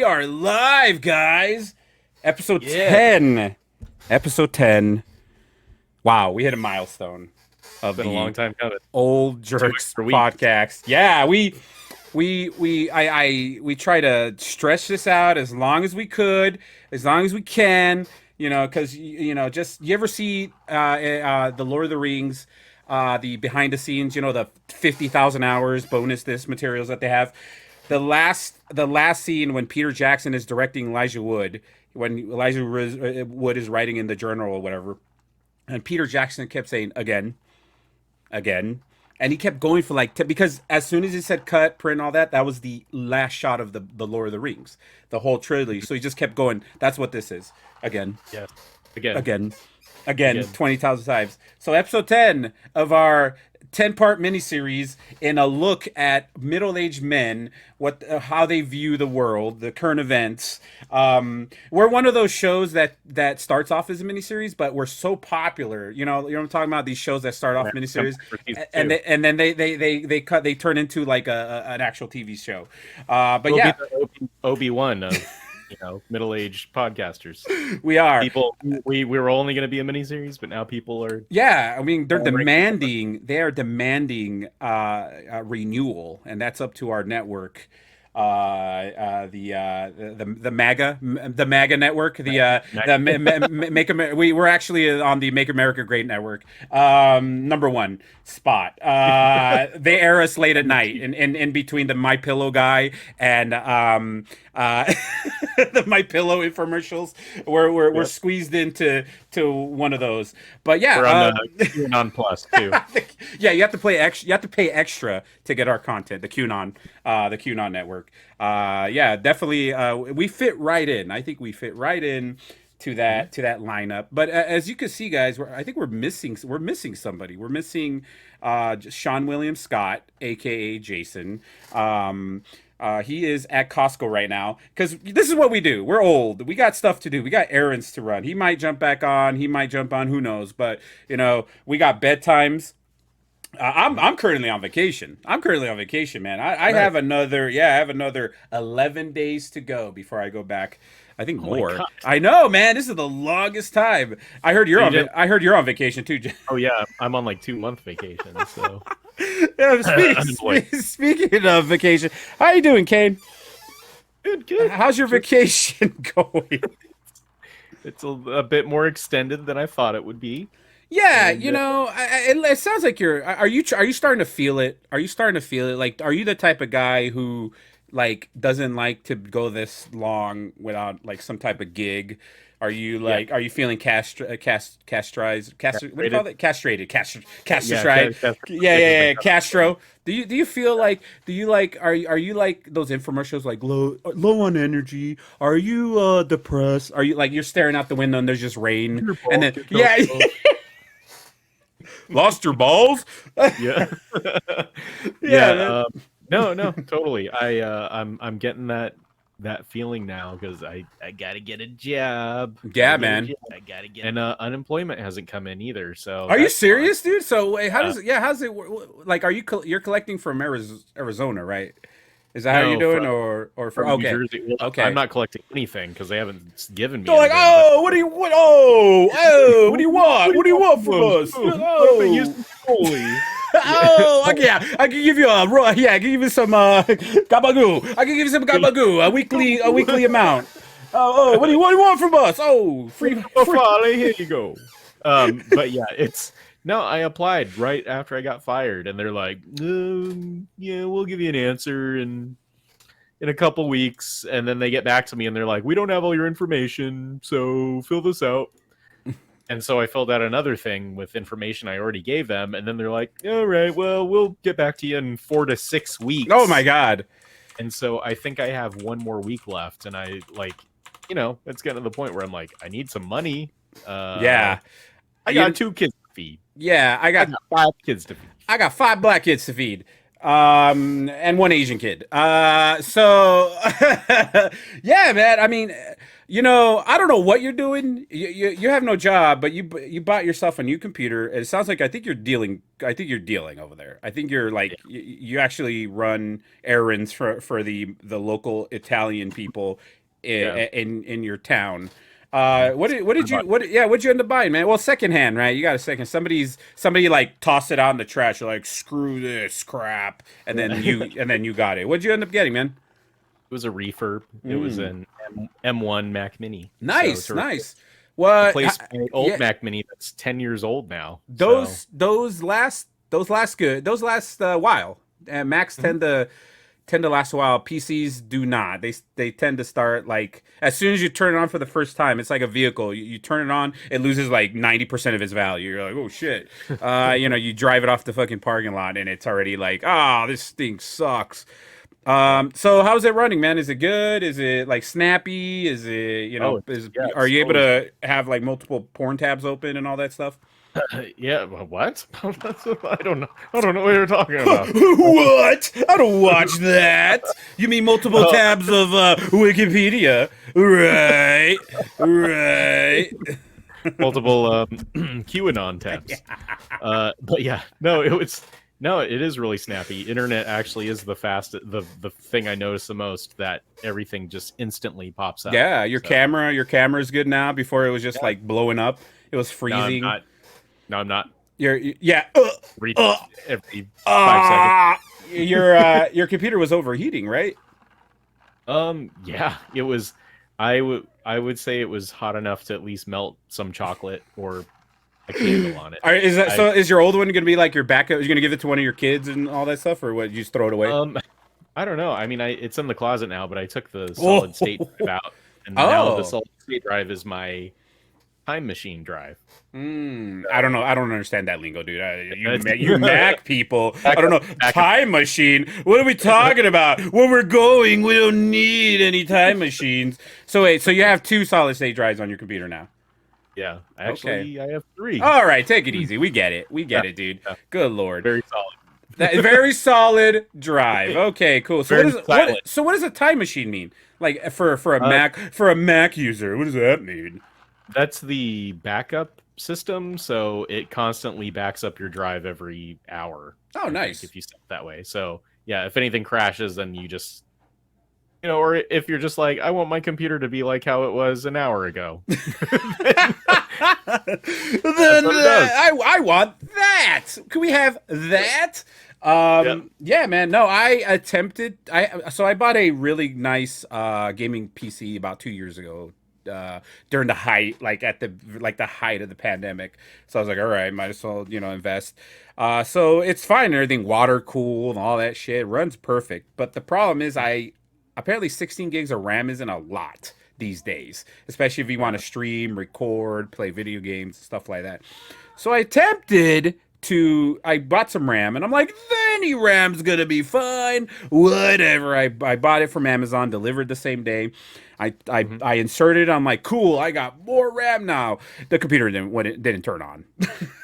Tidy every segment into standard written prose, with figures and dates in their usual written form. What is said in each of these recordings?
are live, guys. Episode Yeah, 10. Episode 10. Wow, we hit a milestone it's of been a the long time coming. Old Two Jerks extra weeks. podcast. Yeah, we try to stretch this out as long as we could, as long as we can, because just you ever see the Lord of the Rings, the behind the scenes, the 50,000 hours bonus this materials that they have. The last scene when Peter Jackson is directing Elijah Wood, when Wood is writing in the journal or whatever, and Peter Jackson kept saying again, and he kept going for like because as soon as he said cut, print, all that, that was the last shot of the Lord of the Rings, the whole trilogy. So he just kept going. That's what this is. Again, Yes. Again. again, again, Again. 20,000 times. So episode 10 of our 10-part miniseries in a look at middle-aged men, how they view the world, the current events. We're one of those shows that starts off as a miniseries, but we're so popular. You know what I'm talking about? These shows that start off Yeah, come miniseries, back for season and two. then they turn into like an actual TV show. But We'll be yeah, the Obi-Wan of middle-aged podcasters. we are. People, we were only going to be a miniseries, but now people are Yeah, I mean they're clamoring for more. demanding renewal, and that's up to our network, the MAGA network, Make America. We're actually on the Make America Great network, number one spot. They air us late at night, in between the My Pillow guy and the My Pillow infomercials. We're Yep. squeezed into one of those. But yeah, We're on QAnon Plus too. yeah, you have to play extra. You have to pay extra to get our content. The QAnon network. Yeah, definitely. We fit right in. I think we fit right in to that lineup. But as you can see, guys, I think we're missing somebody. We're missing Sean William Scott, aka Jason. He is at Costco right now because this is what we do. We're old. We got stuff to do. We got errands to run. He might jump back on. He might jump on. Who knows? But we got bedtimes. I'm currently on vacation. Man. I Right. have another 11 days to go before I go back. I think Oh my more. God. I know, man. This is the longest time. I heard you're So you on. did, I heard you're on vacation too. oh yeah, I'm on like 2-month vacation, so Yeah, unemployed. speaking of vacation, how you doing, Kane? Good, good. How's your Just vacation going? it's a bit more extended than I thought it would be, Yeah, and it sounds like you're. Are you starting to feel it? Are you starting to feel it? Like, are you the type of guy who like doesn't like to go this long without like some type of gig? Are you yeah, like? Are you feeling what do you rated. call it? Yeah, Castrated. Yeah, Cash is yeah, my yeah. Castro. Do you feel like? Do you like? Are you like those infomercials like low on energy? Are you depressed? Are you like you're staring out the window and there's just rain your and balls then get yeah. chopped off. Lost your balls? Yeah. Yeah, Yeah, that, no, no, totally. I'm getting that feeling now because I gotta get a job. Gotta yeah, get a man. job. And unemployment hasn't come in either, so Are you that's fun. serious, dude? So wait, how Uh, does it? Yeah, how's it? Like, you're collecting from Arizona, right? Is that how you're no, doing, or for? from New Okay, Jersey. Well, I'm okay. not collecting anything because they haven't given me They're like, anything. But oh, what do you what? Oh, what do you want? What do you want from us? What am I Oh, using Foley? Yeah. oh, okay, yeah, I can give you yeah, I can give you some gabagoo. I can give you some gabagoo, a weekly amount. What do you want from us? Oh, free. Foley, here you go. But yeah, it's no. I applied right after I got fired, and they're like, "Yeah, we'll give you an answer in a couple weeks." And then they get back to me, and they're like, "We don't have all your information, so fill this out." And so I filled out another thing with information I already gave them, and then they're like, "All right, well, we'll get back to you in 4 to 6 Oh my weeks." God. And so I think I have one more week left, and I like, it's getting to the point where I'm like, I need some money. Yeah. I You got 2 kids to feed. yeah, I I got got 5 kids to feed. I got 5 black kids to feed, and one Asian kid. So yeah, man. I mean, I don't know what you're doing. You have no job, but you bought yourself a new computer. And it sounds like I think you're dealing. I think you're dealing over there. I think you're like Yeah. you actually run errands for the local Italian people Yeah. in your town. Mhm. What'd you end up buying, man? Well, secondhand, right? You got a second. Somebody like tossed it out in the trash. You're like, screw this crap, and Yeah. then It you got it. What'd you end up getting, man? was a refurb. It was Mm. an M1 Mac Mini. So Nice, to nice. replace What? my old Yeah, Mac Mini that's 10 years old now. So those last good. Those last while. And Macs Mhm. tend to last a while. PCs do not. They tend to start like as soon as you turn it on for the first time. It's like a vehicle. You turn it on, it loses like 90% of its value. You're like, oh shit. You drive it off the fucking parking lot, and it's already like, ah, oh, this thing sucks. Yeah. So how's it running, man? Is it good? Is it like snappy? Is it Oh, are it's you able totally to have like multiple porn tabs open and all that stuff? yeah, what? I don't know. I don't know what you're talking about. What? I don't watch that. You mean multiple Oh, tabs of Wikipedia? Right, right. multiple QAnon tabs. But yeah, no, it is really snappy. Internet actually is the thing I notice the most, that everything just instantly pops up. Yeah, So your camera's good now. Before it was just yeah, like blowing up. It was no, I'm freezing. not. No, I'm not. Yeah. Reach Uh, every 5 seconds. your computer was overheating, right? Yeah, it was. I would say it was hot enough to at least melt some chocolate or a candle on it. Is that I so? Is your old one going to be like your backup? You're going to give it to one of your kids and all that stuff, or what? You just throw it away? um I don't know. I mean, it's in the closet now, but I took the solid state Oh, drive out, and now the oh. solid state drive is my time machine drive. I don't So know. I don't understand that lingo, dude. that's You Mac people. I don't backup, know. backup. Time machine. What are we talking about? Where we're going? We don't need any time machines. So wait. So you have two solid state drives on your computer now? Yeah, Okay. actually, I have three. All right. Take it easy. We get it. We Yeah, get it, dude. yeah, Good lord. very solid, Very solid drive. Okay, cool. So very silent. what does a time machine mean? Like for a Uh, Mac user, what does that mean? that's the backup system, so it constantly backs up your drive every hour. Oh, I think nice. if you set it that way. So yeah, if anything crashes, then you just or if you're just like, I want my computer to be like how it was an hour ago, then that's Then what it does. I want that. Can we have that? Yeah. Yeah, man. No, I attempted. I bought a really nice gaming PC about 2 years ago. During the height, like at the height of the pandemic, so I was like, all right, might as well invest. So it's fine, everything water cooled and all that shit runs perfect. But the problem is, I apparently 16 gigs of RAM isn't a lot these days, especially if you want to Yeah. stream, record, play video games, stuff like that. So I attempted to. I bought some RAM, and I'm like, any RAM's gonna be fine. Whatever. I bought it from Amazon, delivered the same day. Mhm. I inserted. I'm like, cool. I got more RAM now. The computer didn't turn on.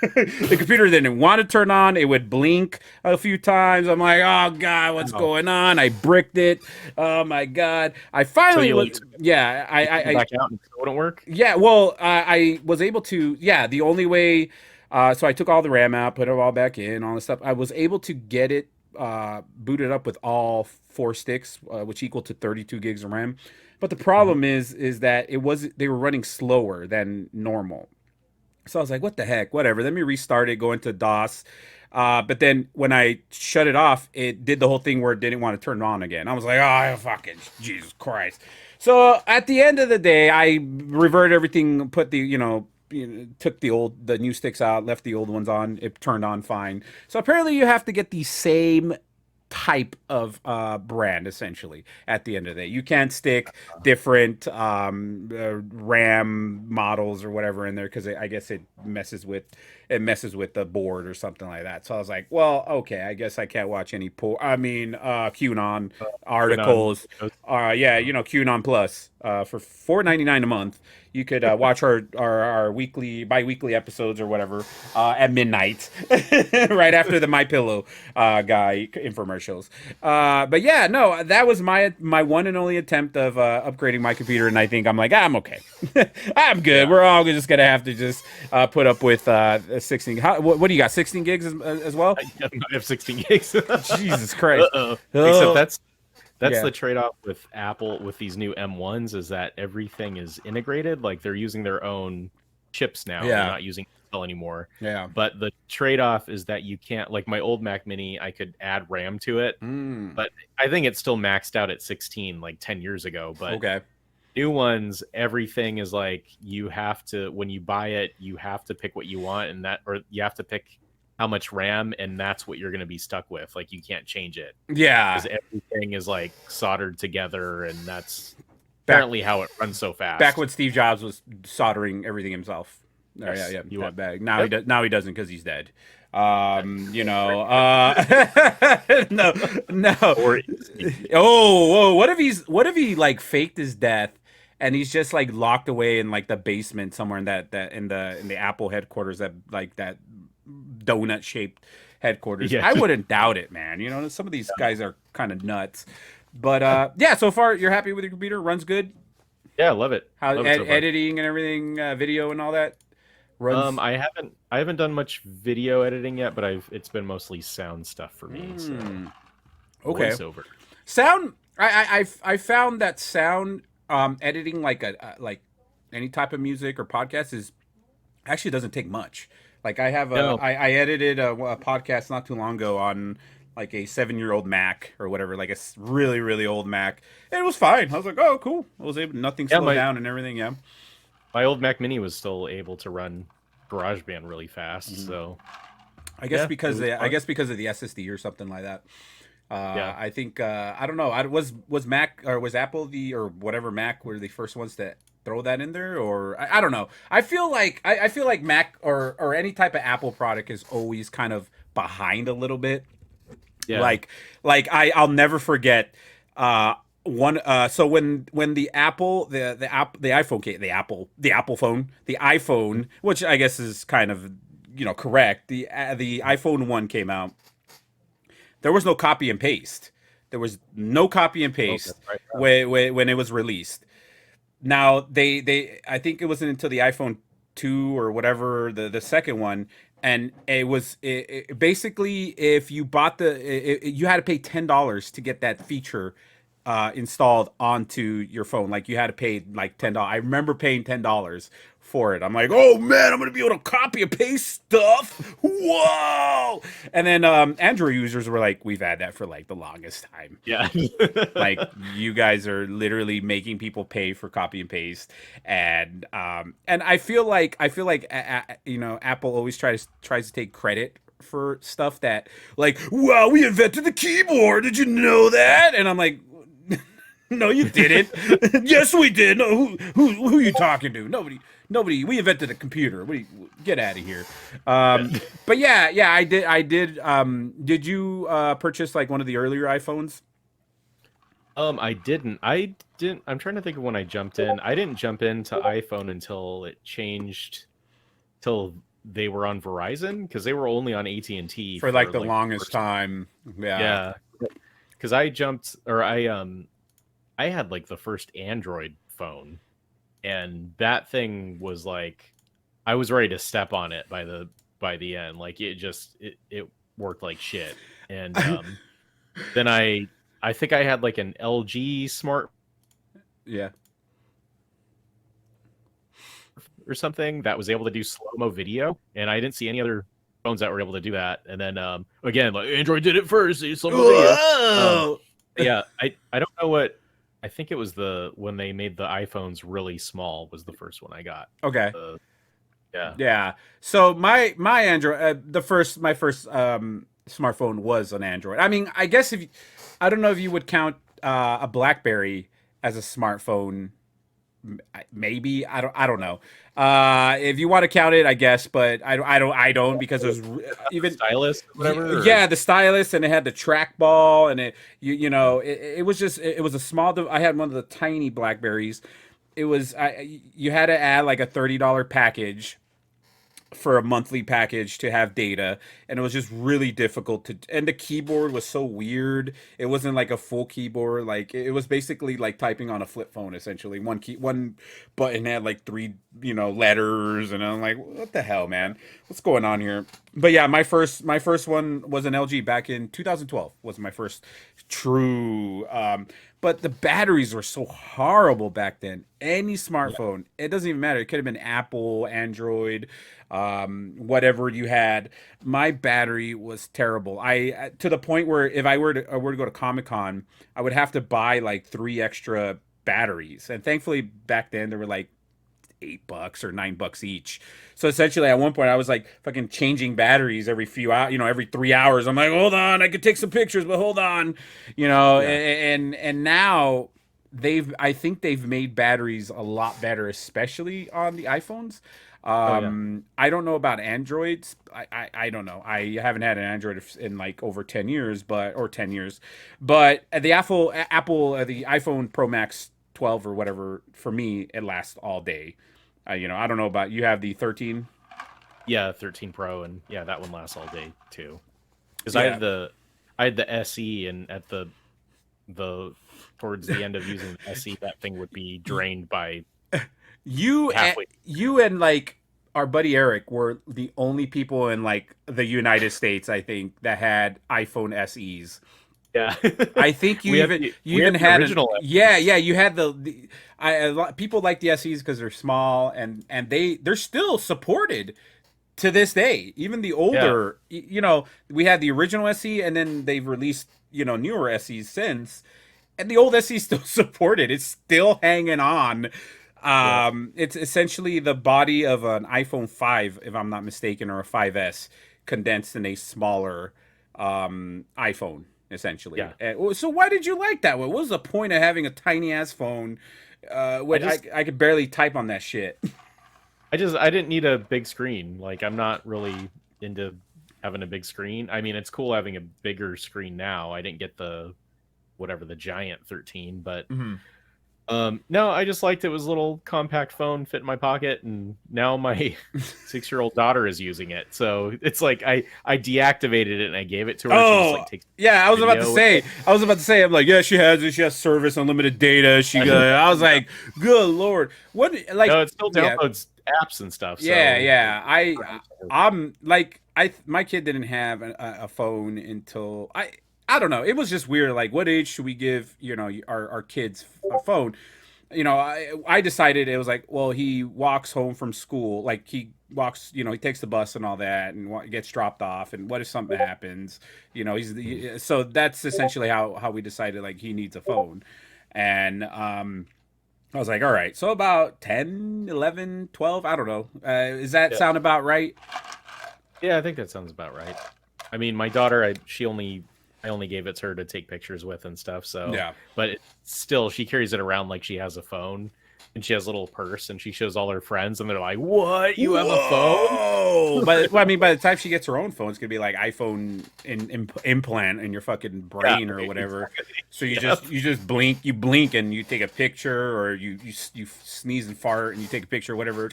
The computer didn't want to turn on. It would blink a few times. I'm like, oh god, what's Oh. going on? I bricked it. Oh my god. I So finally you was. like Yeah. took it back out and it wouldn't work? Yeah, well, I was able to. Yeah, the only way. So I took all the RAM out, put it all back in, all this stuff. I was able to get it booted up with all four sticks, which equal to 32 gigs of RAM. But the Mhm. problem is that they were running slower than normal. So I was like, what the heck, whatever. Let me restart it, go into DOS. But then when I shut it off, it did the whole thing where it didn't want to turn on again. I was like, oh, fucking Jesus Christ. So at the end of the day, I reverted everything, put took the new sticks out, left the old ones on. It turned on fine. So apparently you have to get the same type of brand essentially at the end of the day. You can't stick different RAM models or whatever in there because I guess it messes with the board or something like that. So I was like, well, okay, I guess I can't watch any QAnon Put on articles. videos. Yeah, QAnon Plus for $4.99 a month. You could watch our bi-weekly episodes or whatever at midnight, right after the My Pillow guy infomercials. But yeah, no, that was my one and only attempt of upgrading my computer, and I think I'm like, I'm okay, I'm good. Yeah. We're all just gonna have to just put up with 16. What do you got? 16 gigs as well? I have 16 gigs. Jesus Christ! Uh-oh. Except Oh, that's That's Yeah. the trade-off with Apple with these new M1s is that everything is integrated. Like they're using their own chips now. They're Yeah. not using Intel anymore. Yeah. But the trade-off is that you can't like my old Mac Mini, I could add RAM to it, Mm. but I think it's still maxed out at 16 like 10 years ago. But Okay. new ones, everything is like you have to when you buy it, you have to pick what you want and that or you have to pick how much RAM and that's what you're going to be stuck with. Like you can't change it Yeah. because everything is like soldered together and that's Back apparently how it runs so back fast. when Steve Jobs was soldering everything himself. Oh, yeah, Yes, yeah, you that want. bag. Now he Yep. does. Now he doesn't because he's dead. You know. No, no. Or Oh, whoa. What if he like faked his death and he's just like locked away in like the basement somewhere in that in the Apple headquarters that like that donut shaped headquarters. yeah, I wouldn't doubt it, man. You know, some of these guys are kind of nuts. But yeah, so far you're happy with your computer? Runs good? yeah, love it, How love it so far. editing and everything, video and all that runs. I haven't done much video editing yet, but it's been mostly sound stuff for me. So Okay, voiceover. sound. I found that sound editing like like any type of music or podcast is actually doesn't take much. Like No, I edited a podcast not too long ago on like a 7-year-old Mac or whatever, like a really really old Mac, and it was fine. I was like, oh cool. I was able, nothing yeah, slowed down and everything. Yeah. my old Mac Mini was still able to run GarageBand really fast. Mhm. So I guess yeah, it because was I fun. guess because of the SSD or something like that. Yeah. I think I don't know. Was Mac or was Apple the or whatever Mac were the first ones to throw that in there, or I don't know. I feel like Mac or any type of Apple product is always kind of behind a little bit. Yeah. Like I'll never forget one so when the Apple the iPhone came, the Apple phone, the iPhone, which I guess is kind of correct, the iPhone 1 came out. There was no copy and paste. There was no copy and Oh, that's paste right. when it was released. Now they I think it wasn't until the iPhone 2 or whatever the second one, and basically if you bought you had to pay $10 to get that feature installed onto your phone. Like you had to pay like $10. I remember paying $10 for it. I'm like, oh man, I'm gonna be able to copy and paste stuff. Whoa! And then Android users were like, we've had that for like the longest time. Yeah. Like you guys are literally making people pay for copy and paste, and I feel like Apple always tries to take credit for stuff that like, wow, we invented the keyboard. Did you know that? And I'm like, no, you didn't. Yes, we did. No, who are you talking to? Nobody. We invented a computer. Get out of here. But yeah, I did. Did you purchase like one of the earlier iPhones? I didn't. I didn't. I'm trying to think of when I jumped in. I didn't jump into iPhone until it changed, till they were on Verizon because they were only on AT&T For like for the like longest first. time. Yeah. Yeah, because I jumped or I had like the first Android phone, and that thing was like I was ready to step on it by the end. Like it worked like shit. And then I think I had like an LG smart Yeah. or something that was able to do slow-mo video, and I didn't see any other phones that were able to do that. And then again, like Android did it first, it's slow-mo video. Whoa! Yeah, I don't know what I think it was when they made the iPhones really small was the first one I got. Okay. Yeah. Yeah. So my Android, my first smartphone was an Android. I mean, I guess I don't know if you would count a BlackBerry as a smartphone. Maybe I don't know. If you want to count it, I guess, but I don't because it was even Stylus or whatever. yeah, the stylus, and it had the trackball, and it was just it was a small. I had one of the tiny Blackberries. It was you had to add like a $30 package for a monthly package to have data, and it was just really difficult to, and the keyboard was so weird. It wasn't like a full keyboard, like it was basically like typing on a flip phone essentially. One button had like three, letters, and I'm like, what the hell, man, what's going on here? But yeah, my first one was an LG back in 2012, was my first true, but the batteries were so horrible back then. Any Yeah. smartphone, it doesn't even matter. It could have been Apple, Android, whatever you had. My battery was terrible. I to the point where if I were to go to Comic Con, I would have to buy like three extra batteries. And thankfully back then they were like $8 or $9 each. So essentially, at one point, I was like fucking changing batteries every few hours, every 3 hours. I'm like, hold on, I could take some pictures, but hold on, Yeah. and now I think they've made batteries a lot better, especially on the iPhones. Oh yeah. I don't know about Androids. I don't know. I haven't had an Android in like over 10 years, or 10 years, but the the iPhone Pro Max 12 or whatever, for me it lasts all day. I don't know about you. Have the 13? Yeah, 13 Pro, and yeah, that one lasts all day too. Because Yeah. I had the SE, and at the towards the end of using the SE, that thing would be drained by halfway. You and like our buddy Eric were the only people in like the United States, I think, that had iPhone SEs. Yeah, I think you we had even the you even had an original yeah, yeah, you had a lot, people like the SEs because they're small, and they're still supported to this day. Even the Yeah, older, we had the original SE, and then they've released, newer SEs since, and the old SE still supported. It's still hanging on. yeah, It's essentially the body of an iPhone 5, if I'm not mistaken, or a 5S condensed in a smaller iPhone, essentially. yeah. So why did you like that one? What was the point of having a tiny ass phone? I When I just I could barely type on that shit. I didn't need a big screen. Like, I'm not really into having a big screen. I mean, it's cool having a bigger screen now. I didn't get the whatever the giant 13, but Hmm. no, I just liked it was a little compact phone, fit in my pocket, and now my 6-year-old daughter is using it. So it's like I deactivated it and I gave it to her. She just Oh, like takes yeah, I was about to video with say. it. I was about to say. I'm like, yeah, she has it. She has service, unlimited data. I was Yeah. like, good lord, what? Like, No, it still yeah, downloads apps and stuff. yeah, So yeah. her. I'm like, my kid didn't have a phone until I don't know. It was just weird. Like, what age should we give, our kids a phone? I decided, it was like, well, he walks home from school, like he walks, he takes the bus and all that, and gets dropped off. And what if something happens? So that's essentially how we decided, like, he needs a phone. And I was like, all right, so about 10, 11, 12, I don't know. Does that Yeah. sound about right? Yeah, I think that sounds about right. I mean, my daughter, I only gave it to her to take pictures with and stuff. So, Yeah. but still, she carries it around like she has a phone, and she has a little purse, and she shows all her friends, and they're like, "What? You have a phone?" Whoa! But well, I mean, by the time she gets her own phone, it's gonna be like iPhone implant in your fucking Yeah, brain or right, whatever. exactly. So you Yep. just blink and you take a picture, or you sneeze and fart and you take a picture, whatever.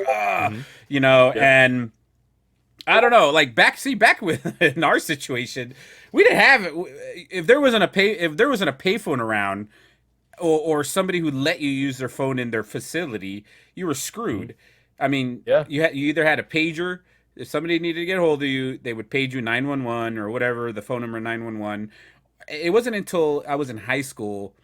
Hmm. Yep. And I don't know, like back with in our situation, we didn't have, if there wasn't a payphone around, or somebody who let you use their phone in their facility, you were Hmm. screwed. I mean, Yeah. you either had a pager. If somebody needed to get a hold of you, they would page you 911 or whatever, the phone number 911. It wasn't until I was in high school,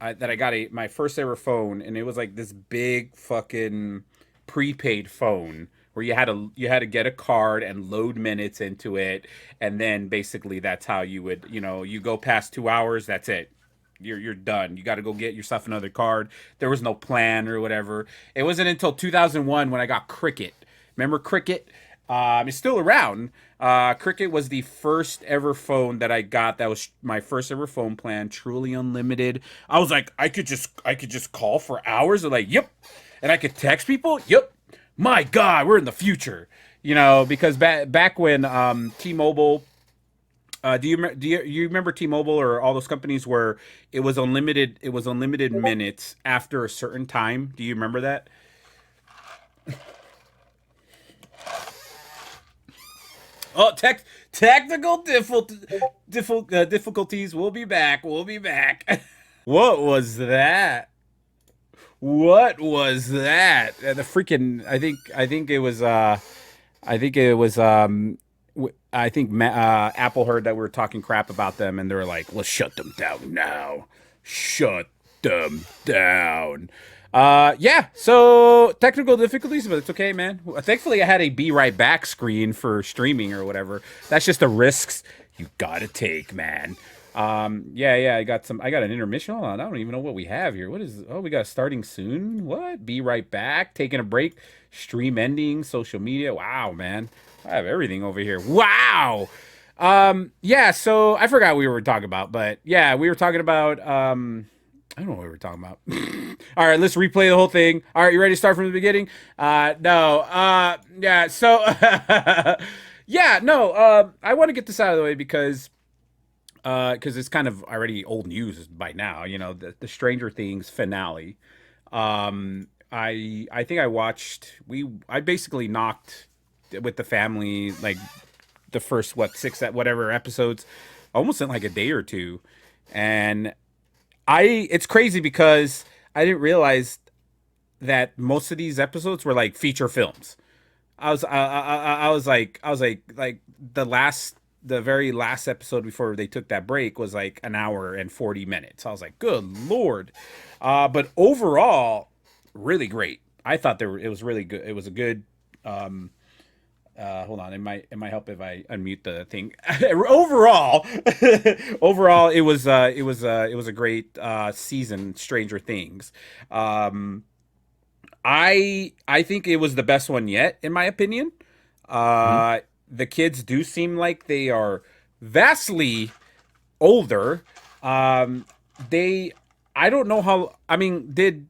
that I got my first ever phone, and it was like this big fucking prepaid phone where you had to get a card and load minutes into it, and then basically that's how you would, you go past 2 hours, that's it. You're done. You got to go get yourself another card. There was no plan or whatever. It wasn't until 2001 when I got Cricket. Remember Cricket? It's still around. Cricket was the first ever phone that I got. That was my first ever phone plan, truly unlimited. I was like, I could just call for hours. They're like, yep, and I could text people. Yep. My God, we're in the future. Because back when T-Mobile, do you remember T-Mobile or all those companies where it was unlimited? It was unlimited minutes after a certain time. Do you remember that? Oh, technical difficulties. We'll be back. We'll be back. What was that? What was that? The freaking. I think it was. I think it was. I think Apple heard that we were talking crap about them, and they were like, "Let's shut them down now. Shut them down." Yeah. So technical difficulties, but it's okay, man. Thankfully, I had a "Be Right Back" screen for streaming or whatever. That's just the risks you gotta take, man. Yeah, yeah. I got some. I got an intermission. Hold on. I don't even know what we have here. What is? Oh, we got starting soon. What? Be right back. Taking a break. Stream ending. Social media. Wow, man. I have everything over here. Wow. Yeah. So I forgot what we were talking about, but yeah, we were talking about. I don't know what we were talking about. All right, let's replay the whole thing. All right, you ready to start from the beginning? No. Yeah. So. Yeah. No. I want to get this out of the way because it's kind of already old news by now. You know, the Stranger Things finale. I think I watched. I basically knocked with the family like the first what six at whatever episodes, almost in like a day or two, and it's crazy because I didn't realize that most of these episodes were like feature films. I was like the very last episode before they took that break was like an hour and 40 minutes. I was like, good lord. But overall, really great. I thought it was really good. It was a good. Hold on, it might help if I unmute the thing. Overall, overall, it was a great season. Stranger Things. I think it was the best one yet, in my opinion. Mhm. Uh, the kids do seem like they are vastly older. Um, they, I don't know how. I mean, did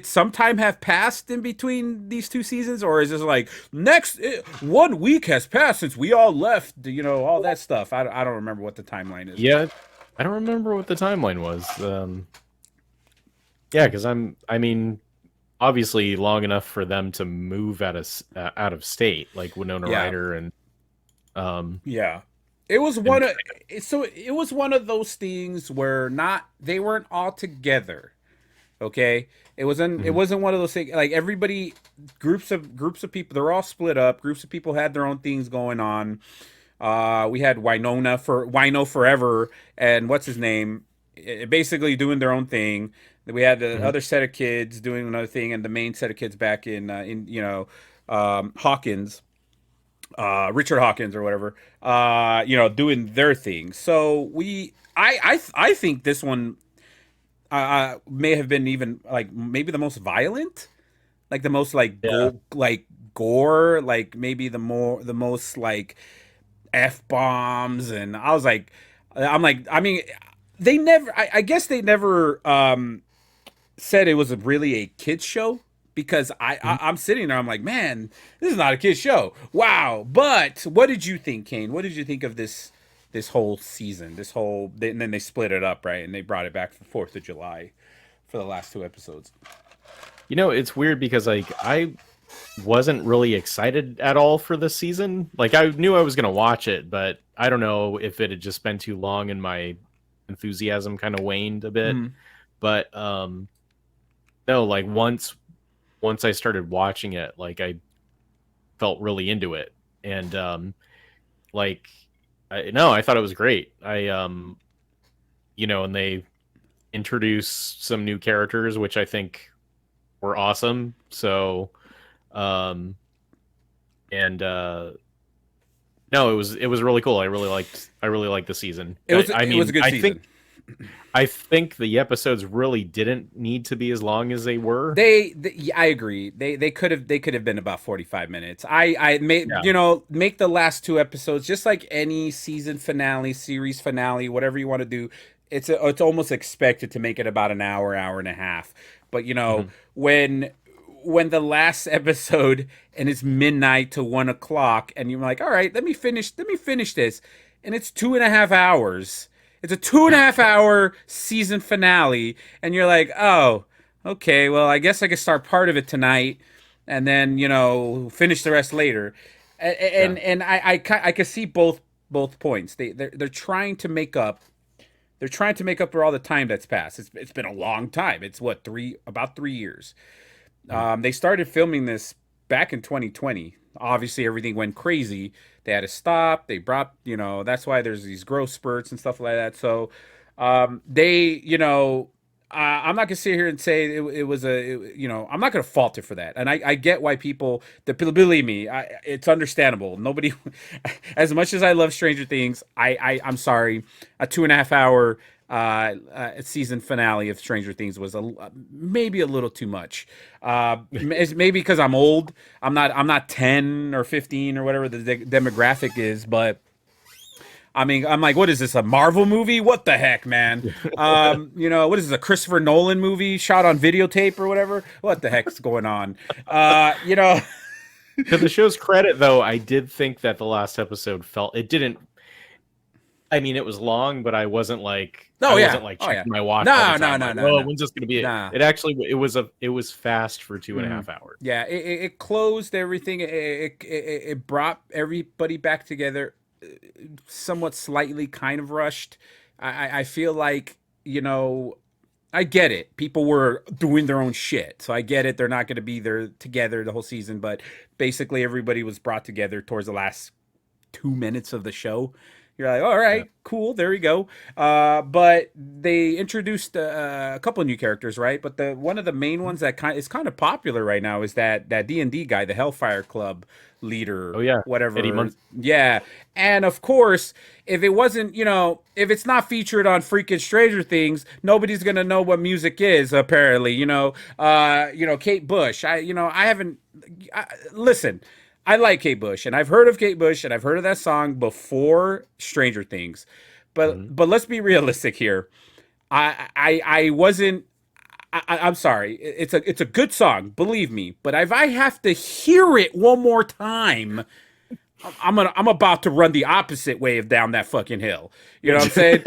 some time have passed in between these two seasons, or is this like next 1 week has passed since we all left? You know, all that stuff. I don't remember what the timeline is. Yeah, I don't remember what the timeline was. Yeah, because I mean, obviously long enough for them to move out of state, like Winona Yeah, Ryder and um yeah. It was and it was one of those things where not they weren't all together. Okay, Mhm. wasn't one of those things like everybody groups of people, they're all split up. Groups of people had their own things going on. We had Wino Forever and what's his name, basically doing their own thing. We had the Mhm. other set of kids doing another thing, and the main set of kids back in Hawkins, Richard Hawkins or whatever, doing their thing. So I think this one may have been even like maybe the most violent, like the most Yeah. like gore, like maybe the most like f bombs, and I mean, they never. I guess they never said it was really a kids show because Mhm. I'm sitting there. I'm like, man, this is not a kids show. Wow. But what did you think, Kane? What did you think of this whole season? And then they split it up, right? And they brought it back for July for the last two episodes. You know, it's weird because like I wasn't really excited at all for this season. Like I knew I was going to watch it, but I don't know if it had just been too long and my enthusiasm kind of waned a bit. Mm-hmm. But no, like once I started watching it, like I felt really into it. And like no, I thought it was great. And they introduced some new characters which I think were awesome. So um and no, it was really cool. I really liked the season. I, I It was a mean, good I think season. I think the episodes really didn't need to be as long as they were. Yeah, I agree. They could have been about 45 minutes. I made Yeah. make the last two episodes just like any season finale, series finale, whatever you want to do. It's almost expected to make it about an hour, hour and a half. But Mhm. when the last episode and it's midnight to 1 o'clock, and you're like, all right, let me finish this, and it's 2.5 hours. It's a 2.5 hour season finale, and you're like, oh, okay, well, I guess I could start part of it tonight and then, finish the rest later. And Yeah. I can see both points. They're trying to make up. They're trying to make up for all the time that's passed. It's been a long time. It's what, about 3 years. Mhm. They started filming this back in 2020. Obviously, everything went crazy. They had to stop. They brought, that's why there's these growth spurts and stuff like that. So, I'm not gonna sit here and say it was I'm not gonna fault it for that. And I get why people, believe me, it's understandable. Nobody, as much as I love Stranger Things, I'm sorry, a 2.5 hour season finale of Stranger Things was maybe a little too much. It's maybe because I'm old. I'm not 10 or 15 or whatever the demographic is, but I mean, I'm like, what is this, a Marvel movie? What the heck, man? What is this, a Christopher Nolan movie shot on videotape or whatever? What the heck's going on? Uh, you know, To the show's credit, though, I did think that the last episode felt it didn't. I mean, it was long, but oh I yeah, wasn't like oh yeah. checking my watch all the No, no, time. no, Like, no, oh, no, when's this going to be? nah. It actually it was fast for two and a Mm. half hours. Yeah, it closed everything. It brought everybody back together, somewhat slightly, kind of rushed. I feel like, I get it. People were doing their own shit, so I get it. They're not going to be there together the whole season, but basically everybody was brought together towards the last 2 minutes of the show. You're like, all Yeah. right, cool, there we go. But they introduced a couple of new characters, right? But the one of the main ones that is kind of popular right now is that D&D guy, the Hellfire Club leader, Oh yeah, Eddie whatever. Munson. Yeah, and of course, if it wasn't, if it's not featured on freaking Stranger Things, nobody's gonna know what music is. Apparently, Kate Bush. I haven't. Listen, I like Kate Bush, and I've heard of Kate Bush, and I've heard of that song before Stranger Things. But Mhm. but let's be realistic here. I wasn't. I'm sorry. It's a good song, believe me. But if I have to hear it one more time, I'm about to run the opposite way of down that fucking hill. You know what I'm saying?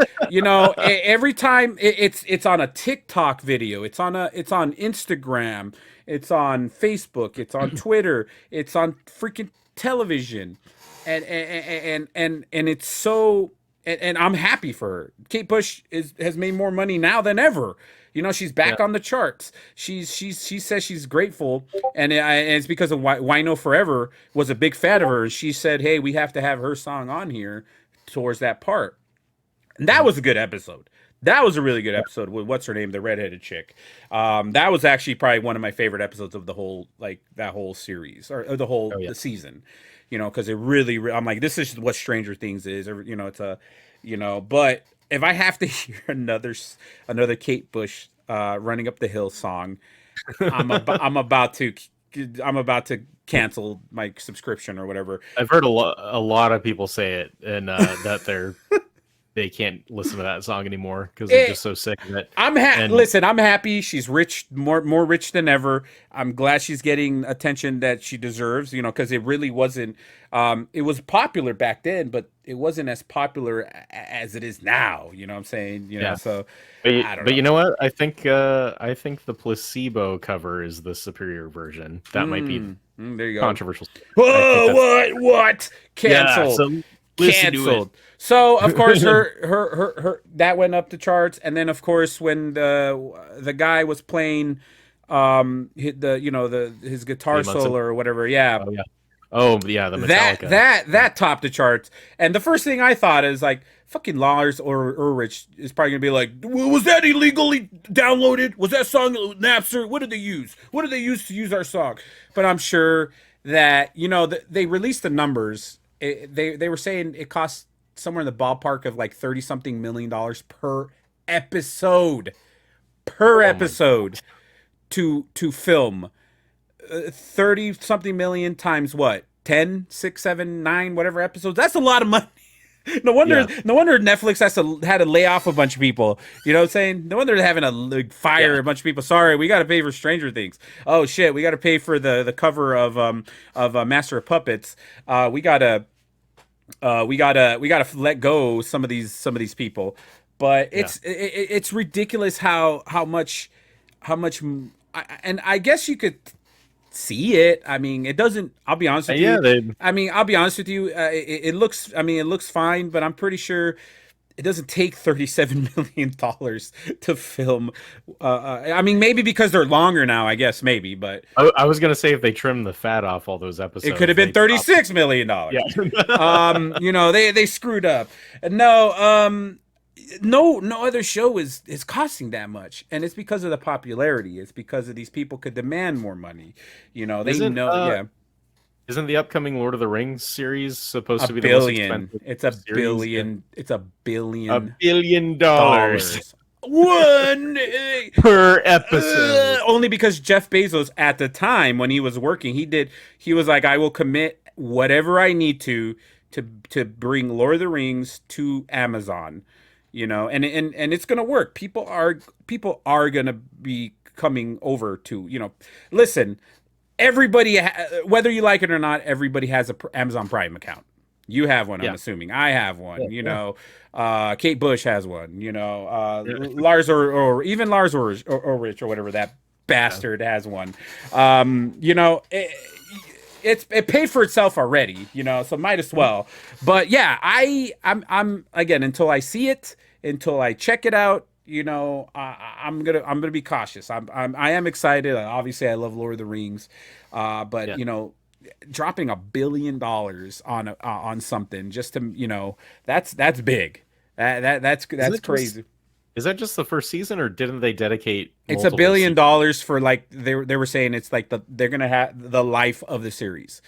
Every time it's on a TikTok video, it's on Instagram, it's on Facebook, it's on Twitter, it's on freaking television, and it's so. And I'm happy for her. Kate Bush has made more money now than ever. She's Yeah. back on the charts. She says she's grateful, and it's because of Wino Forever was a big fan of her. And she said, "Hey, we have to have her song on here towards that part." And that Mhm. was a good episode. That was a really good episode with what's her name, the redheaded chick. That was actually probably one of my favorite episodes of the whole, like, that whole series, or Oh yeah. the season. Because it really, I'm like, this is what Stranger Things is. It's a, But if I have to hear another Kate Bush running up the hill song, I'm about to cancel my subscription or whatever. I've heard a lot of people say it, and that they can't listen to that song anymore because they're It, just so sick of it. And Listen, I'm happy. She's rich, more rich than ever. I'm glad she's getting attention that she deserves, because it really wasn't it was popular back then, but it wasn't as popular as it is now, you know what I'm saying? yeah, So I don't but know. you know what? I think the placebo cover is the superior version. That might be There you go. controversial. I think Whoa, that's what? yeah. Canceled. So listen to it. Canceled. So of course her that went up the charts, and then of course when the guy was playing his guitar Eddie Munson. solo or whatever, yeah, Oh yeah. Oh yeah. The that Metallica. that topped the charts. And the first thing I thought is like, fucking Lars or Ulrich is probably gonna be like, was that illegally downloaded? Was that song Napster? What did they use? What did they use to use our song? But I'm sure that they released the numbers. They were saying it cost somewhere in the ballpark of like 30-something million per episode, Oh my. to film. 30 something million times what, 10, 6, 7, 9, whatever episodes. That's a lot of money. Yeah. No wonder Netflix had to lay off a bunch of people. You know what I'm saying? No wonder they're having to, like, fire Yeah. a bunch of people. Sorry, we got to pay for Stranger Things. Oh shit, we got to pay for the cover of Master of Puppets. We gotta let go some of these people. But Yeah. it's ridiculous how much, and I guess you could see it. I mean, it doesn't. I'll be honest with Yeah, you. they I mean, I'll be honest with you. It looks. I mean, it looks fine, but I'm pretty sure it doesn't take $37 million to film. I mean, maybe because they're longer now. I guess maybe, but I was gonna say if they trim the fat off all those it could episodes, have been they $36 million. yeah. You know, they screwed up. No, no other show is costing that much, and it's because of the popularity. It's because of these people could demand more money. You know, they Isn't know. Yeah, isn't the upcoming Lord of the Rings series supposed a to be the most billion. expensive It's a series? Yeah. billion. It's a $1 billion billion dollars. One per episode. only because Jeff Bezos at the time when he was working, he was like, I will commit whatever I need to bring Lord of the Rings to Amazon, you know, and it's gonna work. People are gonna be coming over to, you know, listen, whether you like it or not, everybody has a Amazon Prime account. You have one, I'm Yeah. assuming. I have one. You Yeah. know, Kate Bush has one. You know, Yeah. Lars or even Lars or Rich or whatever that bastard has one. You know, it paid for itself already. You know, so might as well. But yeah, I'm again until I see it, until I check it out. You know, I'm gonna be cautious. I am excited. Obviously, I love Lord of the Rings, but Yeah. you know, dropping $1 billion on something just to, you know, that's big. Isn't That's it just crazy. is that just the first season, or didn't they dedicate It's a multiple billion seasons? dollars for like they were saying it's like they're gonna have the life of the series.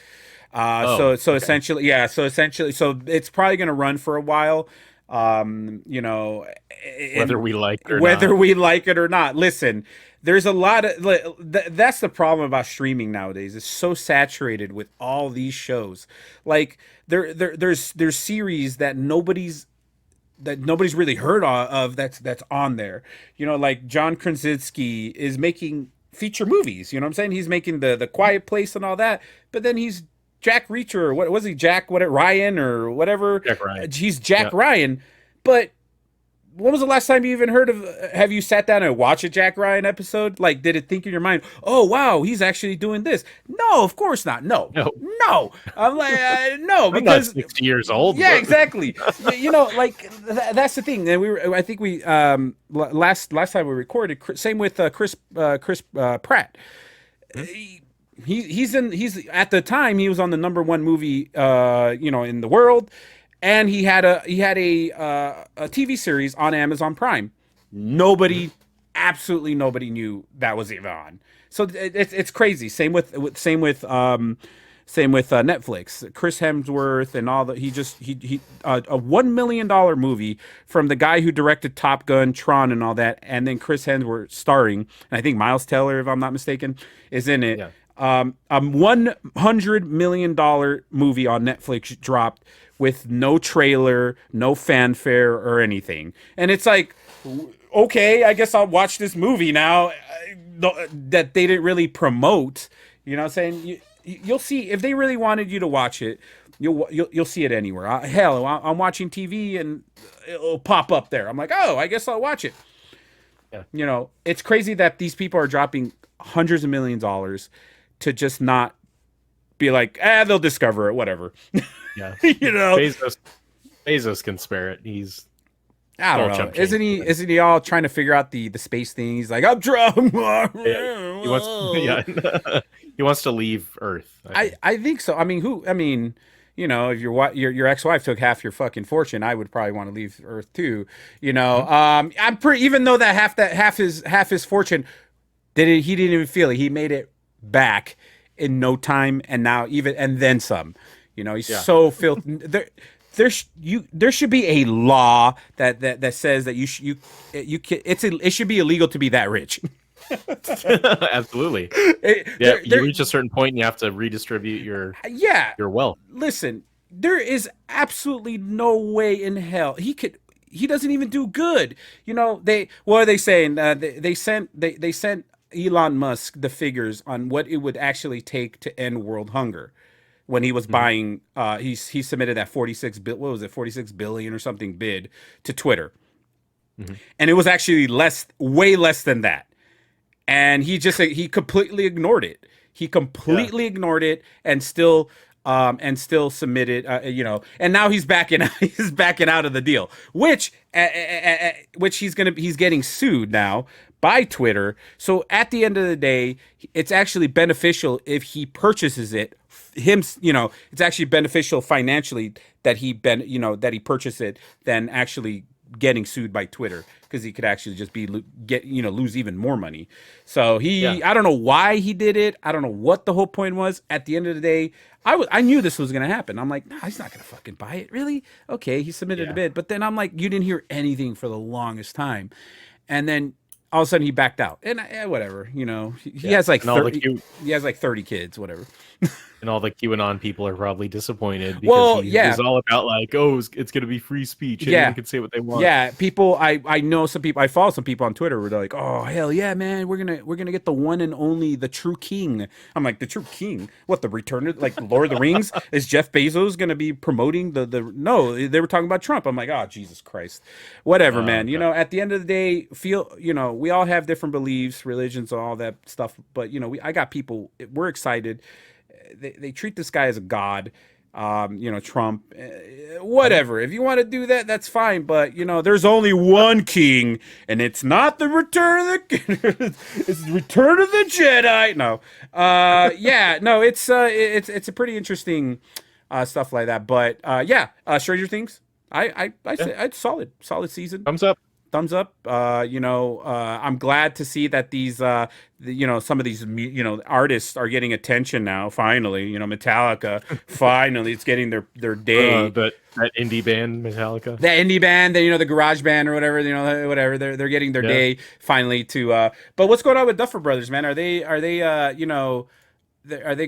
Oh, So okay. essentially, yeah. So essentially, so it's probably gonna run for a while. You know, Whether and we like it or whether not. we like it or not. Listen, there's a lot of that's the problem about streaming nowadays. It's so saturated with all these shows. Like there's series that nobody's really heard of that's on there. You know, like John Krasinski is making feature movies. You know what I'm saying? He's making the Quiet Place and all that, but then he's Jack Reacher or what was he Jack what Ryan or whatever. Jack Ryan. He's Jack Yeah. Ryan, but when was the last time you even heard of? Have you sat down and watched a Jack Ryan episode? Like, did it think in your mind, "Oh wow, he's actually doing this"? No, of course not. No, No, no. I'm like, no, I'm not because 60 years old. yeah, exactly. You know, like that's the thing. And I think we last time we recorded. Same with Chris Pratt. Hmm? He's at the time he was on the number one movie you know in the world, and he had a TV series on Amazon Prime. Hmm? Nobody, absolutely nobody knew that was even on. So it's crazy. Same with Netflix. Chris Hemsworth and all the he a $1 million movie from the guy who directed Top Gun, Tron, and all that, and then Chris Hemsworth starring, and I think Miles Teller, if I'm not mistaken, is in it. Yeah. A $100 million movie on Netflix dropped with no trailer, no fanfare or anything, and it's like, okay, I guess I'll watch this movie now that they didn't really promote. You know what I'm saying? You'll see if they really wanted you to watch it. You'll see it anywhere. Hell, I'm watching TV and it'll pop up there. I'm like, oh, I guess I'll watch it. Yeah. You know, it's crazy that these people are dropping hundreds of millions of dollars to just not be like, they'll discover it, whatever. Yeah. You know, Bezos can spare it. He's I don't all know. chump change. Isn't he all trying to figure out the space thing? He's like, I'm drunk. Yeah, he wants yeah. He wants to leave Earth, I think. I think so. I mean, you know, if your ex-wife took half your fucking fortune, I would probably want to leave Earth too. You know, Mhm. I'm pretty even though half his fortune he didn't even feel it. He made it back in no time, and now even and then some. You know, he's Yeah. so filthy. There should be a law that says that it should be illegal to be that rich. Absolutely. It- Yeah, there- you there- reach a certain point and you have to redistribute yeah, your wealth. listen, there is absolutely no way in hell he doesn't even do good. You know, what are they saying? They sent Elon Musk the figures on what it would actually take to end world hunger when he was Mhm. buying he submitted that 46 billion or something bid to Twitter. Mhm. And it was actually way less than that. And he completely ignored it. He Yeah. completely ignored it and still submitted, and now he's backing he's backing out of the deal, which he's getting sued now by Twitter. So at the end of the day, it's actually beneficial if he purchases it. It's actually beneficial financially that he purchased it than actually getting sued by Twitter, because he could actually just lose even more money. So Yeah. I don't know why he did it. I don't know what the whole point was. At the end of the day, I knew this was gonna happen. I'm like, nah, he's not gonna fucking buy it, really. Okay, he submitted a Yeah. bid, but then I'm like, you didn't hear anything for the longest time, and then all of a sudden he backed out, and whatever, he Yeah. has like And all the 30. He has like 30 kids, whatever. QAnon people are probably disappointed because Well, he was yeah, all about like, oh, it's going to be free speech. Anyone yeah. can say what they want. Yeah, people. I know some people. I follow some people on Twitter where they're like, "Oh hell yeah, man, we're gonna get the one and only, the true king." I'm like, the true king? What, the return of, like, Lord of the Rings? Is Jeff Bezos gonna be promoting the? No, they were talking about Trump. I'm like, oh Jesus Christ, whatever, man. God. At the end of the day, we all have different beliefs, religions, all that stuff. But I got people. We're excited. They treat this guy as a god. Trump, Mhm. whatever. If you want to do that, that's fine. But there's only one king, and it's not the return of the it's the return of the Jedi. No, yeah, no, it's a pretty interesting stuff like that. But yeah, Stranger Things. I Yeah. say it's solid season. Thumbs up. Thumbs up. I'm glad to see that some of these artists are getting attention now. Finally, Metallica. Finally, it's getting their day. That indie band Metallica. The indie band, the garage band or whatever, whatever. They're getting their Yeah. day finally to. But what's going on with Duffer Brothers, man? Are they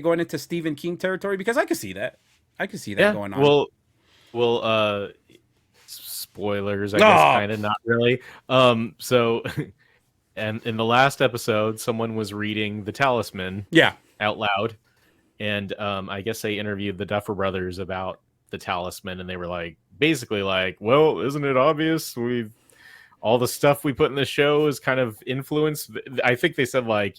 going into Stephen King territory? Because I could see that. I could see that Yeah. going on. Well, spoilers, I guess, Oh, kind of, not really. So and in the last episode, someone was reading The Talisman yeah, out loud, and I guess they interviewed the Duffer Brothers about The Talisman, and they were like, basically like, well, isn't it obvious we've all the stuff we put in the show is kind of influenced. I think they said like,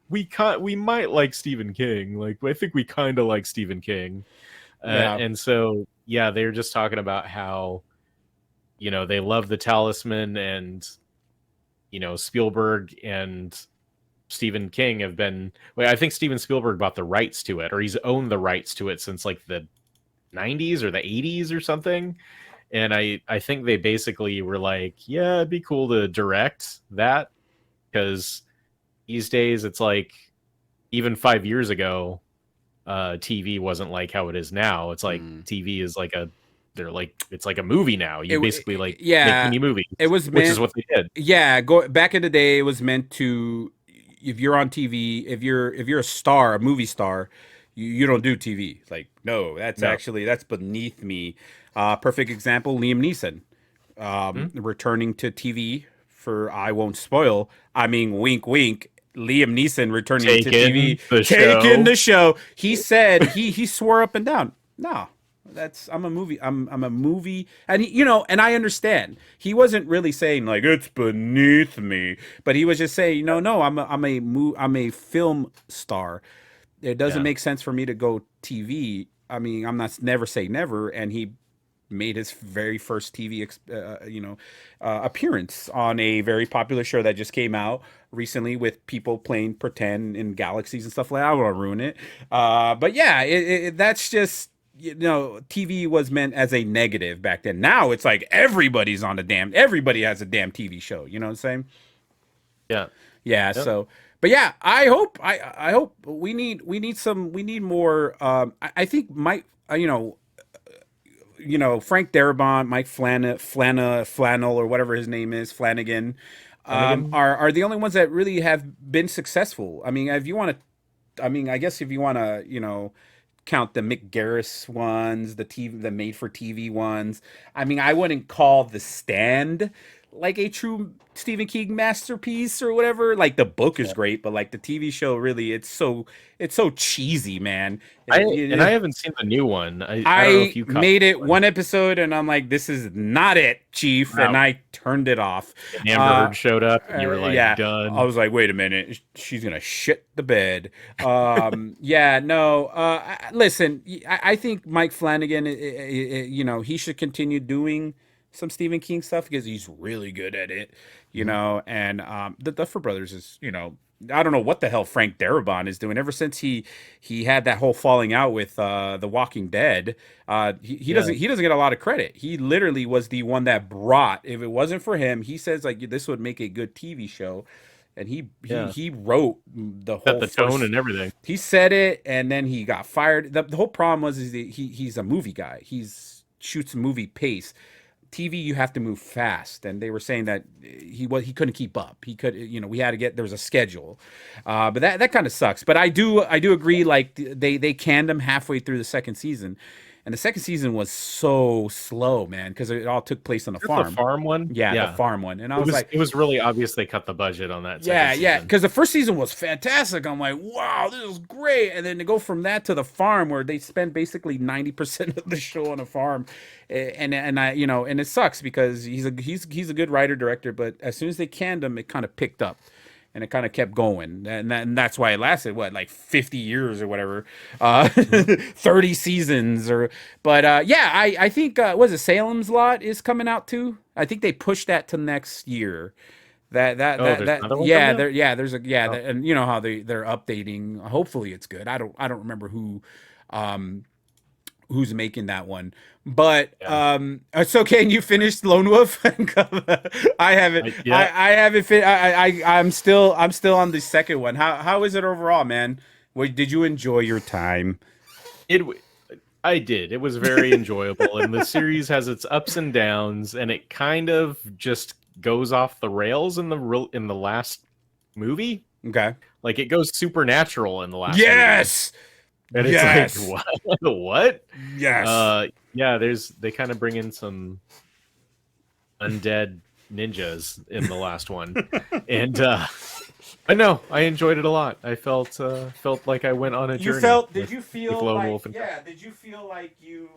we might like Stephen King. Like, I think we kind of like Stephen King. yeah, And so, yeah, they were just talking about how, they love The Talisman, and, Spielberg and Stephen King have been, well, I think Steven Spielberg bought the rights to it, or he's owned the rights to it since like the 90s or the 80s or something. And I think they basically were like, yeah, it'd be cool to direct that, because these days it's like, even 5 years ago, TV wasn't like how it is now. It's like mm. TV is like it's like a movie now. You basically like make Yeah, mini movies, it was which is meant. what they did. Yeah, go back in the day, it was meant to. If you're on TV, if you're a star, a movie star, you don't do TV. It's like, no, No. that's beneath me. Perfect example: Liam Neeson, Hmm? returning to TV for, I won't spoil. I mean, wink, wink. Liam Neeson returning to Taken TV, the taking show. the show. He said he swore up and down. No, I'm a movie. I'm a movie, and and I understand. He wasn't really saying like it's beneath me, but he was just saying, no, I'm a film star. It doesn't Yeah. make sense for me to go TV. I mean, I'm not, never say never, and he made his very first TV appearance on a very popular show that just came out recently with people playing pretend in galaxies and stuff like that. I don't want to ruin it, but yeah, that's just, TV was meant as a negative back then. Now it's like everybody has a damn TV show. You know what I'm saying? Yeah. Yeah. Yep. So, but yeah, I hope we need more. I think Mike, Frank Darabont, Mike Flannel, or whatever his name is, Flanagan, Flanagan. are the only ones that really have been successful. I mean, if you want to, I mean, I guess if you want to, count the Mick Garris ones, the made for TV ones. I mean, I wouldn't call The Stand like a true Stephen King masterpiece or whatever. Like the book is great, but like the TV show, really, it's so cheesy, man. I haven't seen the new one. I don't know if I you caught made that it one. one episode, and I'm like, this is not it, Chief, and Wow. I turned it off. And Amber Uh, Heard showed up, and you were like, yeah, I done. was like, wait a minute, she's gonna shit the bed. Yeah, no. Listen, I think Mike Flanagan, he should continue doing some Stephen King stuff because he's really good at it, Mhm. and the Duffer Brothers is, I don't know what the hell Frank Darabont is doing. Ever since he had that whole falling out with The Walking Dead, he Yeah, doesn't get a lot of credit. He literally was the one that brought. If it wasn't for him, he says like this would make a good TV show, and yeah. he wrote the Set whole the tone first. and everything. He said it, and then he got fired. The whole problem was is that he's a movie guy. He's shoots movie pace. TV, you have to move fast, and they were saying that he couldn't keep up. He could, we had to get there was a schedule, but that kind of sucks. But I do agree. Like they canned him halfway through the second season, and the second season was so slow, man, because it all took place on a Is that the farm. farm one? Yeah, the Yeah. farm one, and I was like, It was really obvious they cut the budget on that second yeah, season. because the first season was fantastic. I'm like, wow, this is great. And then to go from that to the farm, where they spend basically 90% of the show on a farm, and I, and it sucks because he's a good writer director, but as soon as they canned him, it kind of picked up. And it kind of kept going, and that's why it lasted what, like 50 years or whatever, Mhm. 30 seasons or. But yeah, I think was it Salem's Lot is coming out too. I think they pushed that to next year. Oh, there's another one coming Yeah, out? there's a Oh, and you know how they're updating. Hopefully it's good. I don't remember um who's making that one, but yeah. so can you finish Lone Wolf? I haven't. Yeah. I haven't I'm still on the second one. How is it overall, man? Did you enjoy your time? It w- I did. It was very enjoyable, and the series has its ups and downs, and it kind of just goes off the rails in in the last movie. Okay. Like it goes supernatural in the last movie, Yes. and it's like Yes. what? What? Yes. Yeah. They kind of bring in some undead ninjas in the last one, and but no, I enjoyed it a lot. I felt like I went on a You journey felt? Did you with feel Lone like? Wolf and Yeah. Did you feel like you?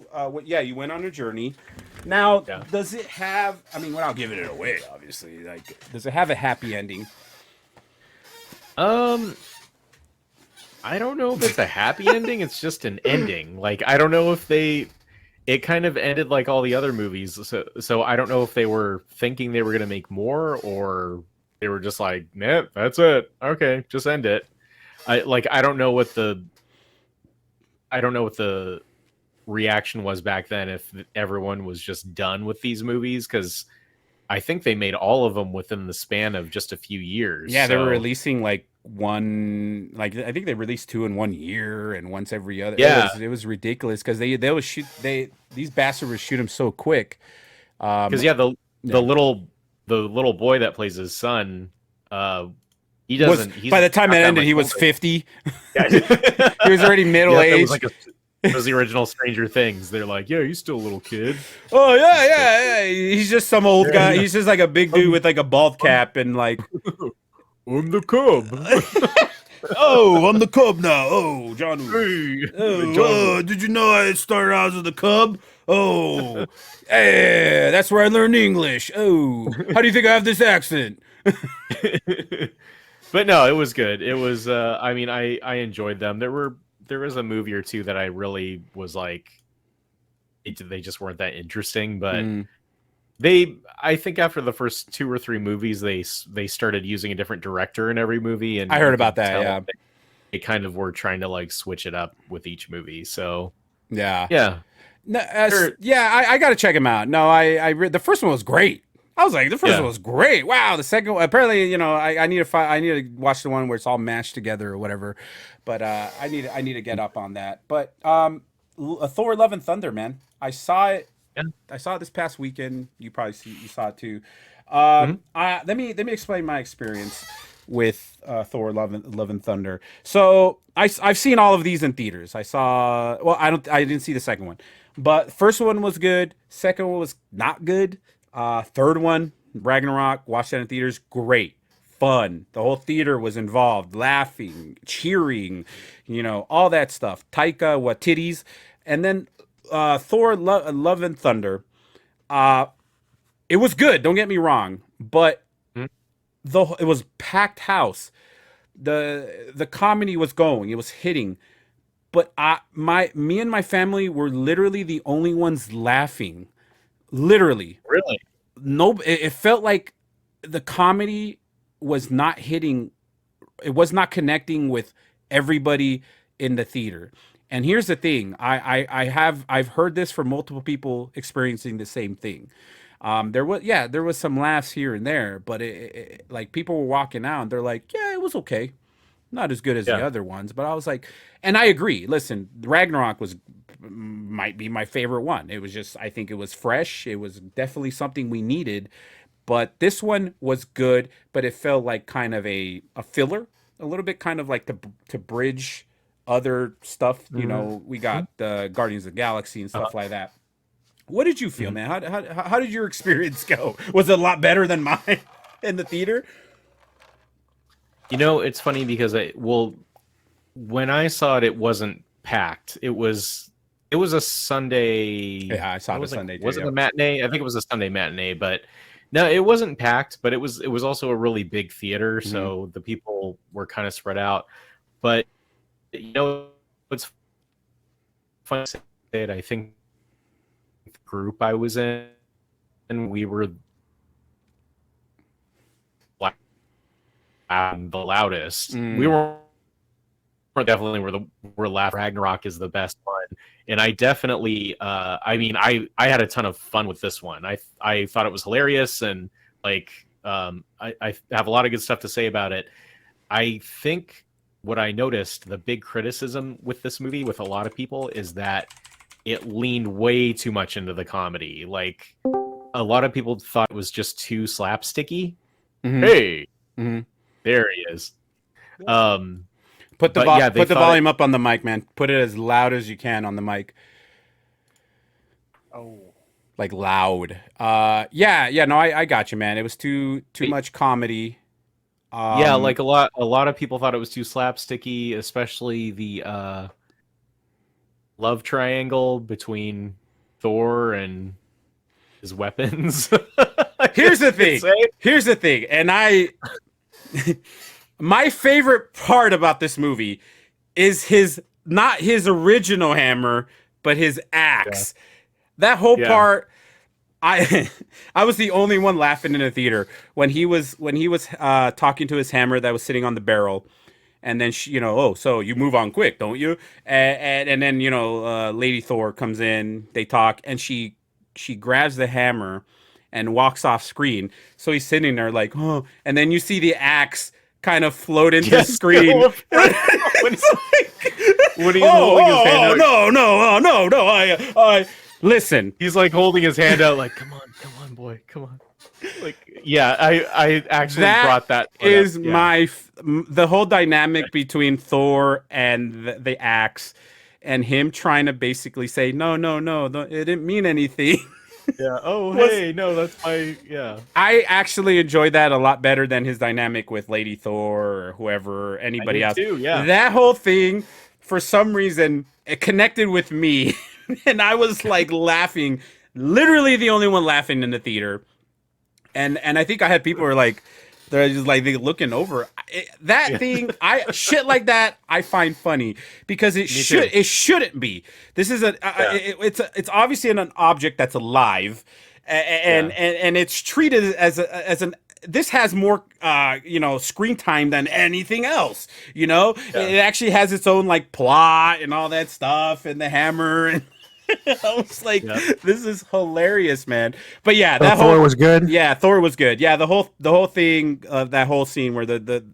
Yeah, you went on a journey. Now, yeah. does it have? I mean, without giving it away, obviously. Like, does it have a happy ending? Um, I don't know if it's a happy ending. It's just an ending. Like I don't know if it kind of ended like all the other movies. So I don't know if they were thinking they were gonna make more or they were just like, nah, that's it. Okay, just end it. I don't know what the reaction was back then if everyone was just done with these movies because I think they made all of them within the span of just a few years. Yeah, they were So releasing like one. Like, I think they released two in 1 year and once every other. yeah, It was ridiculous because they would shoot these bastards would shoot them so quick. because Um, yeah, yeah. the little boy that plays his son, he Was doesn't. He's by the time not it that ended, much he was older. 50. Yeah, He was already middle yeah, that was aged. like it was the original Stranger Things. They're like, yeah, he's still a little kid. Oh yeah, He's still, yeah, yeah. He's just some old guy. yeah, He's just like a big dude I'm, with like a bald I'm, cap and like. I'm the cub. Oh, I'm the Cub now. Oh, John. Hey, John. Oh, did you know I started out as the Cub? Oh, hey, that's where I learned English. Oh, how do you think I have this accent? But no, it was good. It was. I mean, I enjoyed them. There was a movie or two that I really was like, they just weren't that interesting. But Mm, I think after the first two or three movies, they started using a different director in every movie, and I you heard about could that. tell Yeah, they kind of were trying to like switch it up with each movie. So yeah. yeah, No, They're- yeah. I got to check him out. No, the first one was great. I was like, the first yeah, one was great. Wow, the second one, apparently, I need to I need to watch the one where it's all mashed together or whatever. But I need to get up on that. But Thor: Love and Thunder, man. yeah. I saw it this past weekend. You saw it too. Mhm. Let me explain my experience with Thor: Love and Thunder. So I've seen all of these in theaters. I didn't see the second one, but first one was good. Second one was not good. Third one Ragnarok, watched that in theaters, great, fun. The whole theater was involved, laughing, cheering, all that stuff. Taika Waititi's, and then Thor: Love and Thunder. Uh, it was good. Don't get me wrong, but Mhm. it was packed house. The comedy was going. It was hitting. But me and my family were literally the only ones laughing. Literally, Really? no. It felt like the comedy was not hitting. It was not connecting with everybody in the theater. And here's the thing: I've heard this from multiple people experiencing the same thing. There was some laughs here and there, but like people were walking out and they're like, yeah, it was okay, not as good as the Yeah. other ones, but I was like, and I agree. Listen, Ragnarok was might be my favorite one. It was just, I think it was fresh. It was definitely something we needed, but this one was good, but it felt like kind of a filler, a little bit kind of like to bridge other stuff. Mhm. We got the Guardians of the Galaxy and Uh-huh. stuff like that. What did you feel, Mhm. man? How did your experience go? Was it a lot better than mine in the theater? It's funny because when I saw it, it wasn't packed. It was a Sunday. Yeah, I I saw it was like, Sunday too. was it Yep. a matinee? I think it was a Sunday matinee, but no, it wasn't packed. But it was also a really big theater, Hmm. so the people were kind of spread out. But what's funny to say it, I think the group I was in, we were the loudest. We Mm. were definitely we're laughing. Ragnarok is the best one, and I definitely, I mean, I had a ton of fun with this one. I thought it was hilarious, and like, I have a lot of good stuff to say about it. I think what I noticed, the big criticism with this movie with a lot of people is that it leaned way too much into the comedy. Like a lot of people thought it was just too slapsticky. Hmm. Hey, Hmm. there he is. Um, but yeah, they Put the thought it. volume up on the mic, man. Put it as loud as you can on the mic, Oh, like loud. Yeah. No, I got you, man. It was too much comedy. yeah, Um, like a lot of people thought it was too slapsticky, especially the love triangle between Thor and his weapons. I here's guess the you could thing. say. Here's the thing, and my favorite part about this movie is his not his original hammer, but his Yeah, axe. That whole yeah, part, I I was the only one laughing in the theater when he was talking to his hammer that was sitting on the barrel, and then oh, so you move on quick, don't you? And then Lady Thor comes in, they talk, and she grabs the hammer and walks off screen. So he's sitting there like, oh, and then you see the axe kind of float into yeah. screen. when, It's like, when he's holding his hand oh, out, no, no, no, I listen. he's like holding his hand out, like, come on, boy, come on. Like, yeah, I actually That brought that part up. is Yeah, the whole dynamic between Thor and the axe, and him trying to basically say no, no, no, it didn't mean anything. yeah. Oh, was hey, no, that's my yeah. I actually enjoyed that a lot better than his dynamic with Lady Thor or whoever I anybody did else. too. Yeah, That whole thing, for some reason, it connected with me, and I was like laughing, literally the only one laughing in the theater. And I think I had people who were like, they're just like they looking over that yeah. thing. I shit like that I find funny because Me too. it shouldn't be. This is Yeah, it's obviously an object that's alive, yeah, and it's treated as an this has more screen time than anything else. yeah. It actually has its own like plot and all that stuff and the hammer and I was like, Yeah. this is hilarious, man. But yeah, So that Thor whole was good. yeah, Thor was good. Yeah, the whole thing of that whole scene where the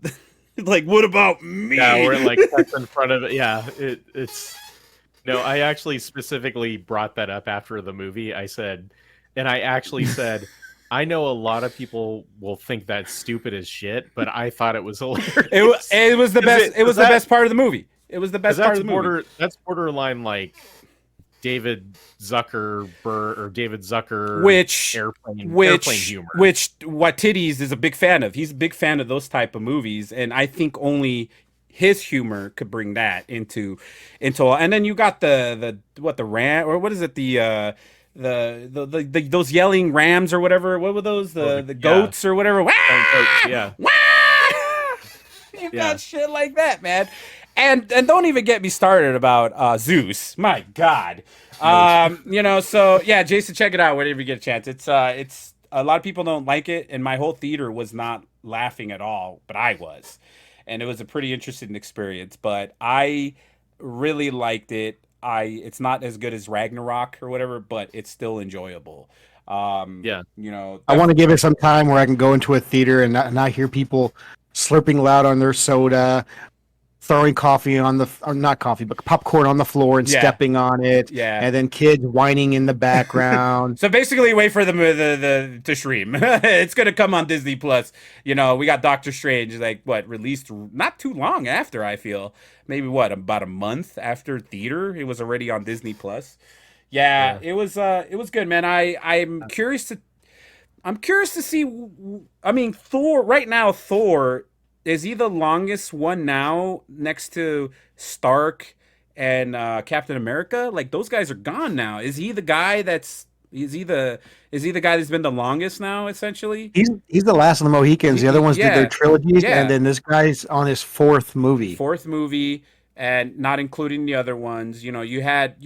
like, what about Yeah, me? where it like cuts in front of it. Yeah, it's no. I actually specifically brought that up after the movie. I actually said, I know a lot of people will think that's stupid as shit, but I thought it was hilarious It was the because best. It because was the best part of the movie. It was the because best part of the movie. that's borderline like David Zuckerberg or David Zucker which airplane humor. what titties is a big fan of. He's a big fan of those type of movies, and I think only his humor could bring that into. And then you got the ram, or what is it, the those yelling rams or whatever. What were those, the Yeah, goats or whatever? Wah! goats, yeah, Wah! You yeah. got shit like that, man. And don't even get me started about Zeus. My God. So yeah, Jason, check it out whenever you get a chance. It's a lot of people don't like it, and my whole theater was not laughing at all, but I was, and it was a pretty interesting experience. But I really liked it. It's not as good as Ragnarok or whatever, but it's still enjoyable. Yeah. I want to give it some time where I can go into a theater and not hear people slurping loud on their soda, throwing coffee on the, or not coffee, but popcorn on the floor and Yeah. stepping on it. Yeah. And then kids whining in the background. So basically, wait for the to stream. It's gonna come on Disney Plus. We got Doctor Strange, like, what, released not too long after. I feel maybe about a month after theater, it was already on Disney Plus. Yeah, Yeah. it was good, man. I'm curious to see. I mean, Thor right now. Thor, is he the longest one now, next to Stark and Captain America? Like, those guys are gone now. Is he the guy that's? Is he the guy that's been the longest now? Essentially, He's the last of the Mohicans. The other ones did Yeah. their trilogies, Yeah. and then this guy's on his fourth movie. fourth movie, and not including the other ones. You had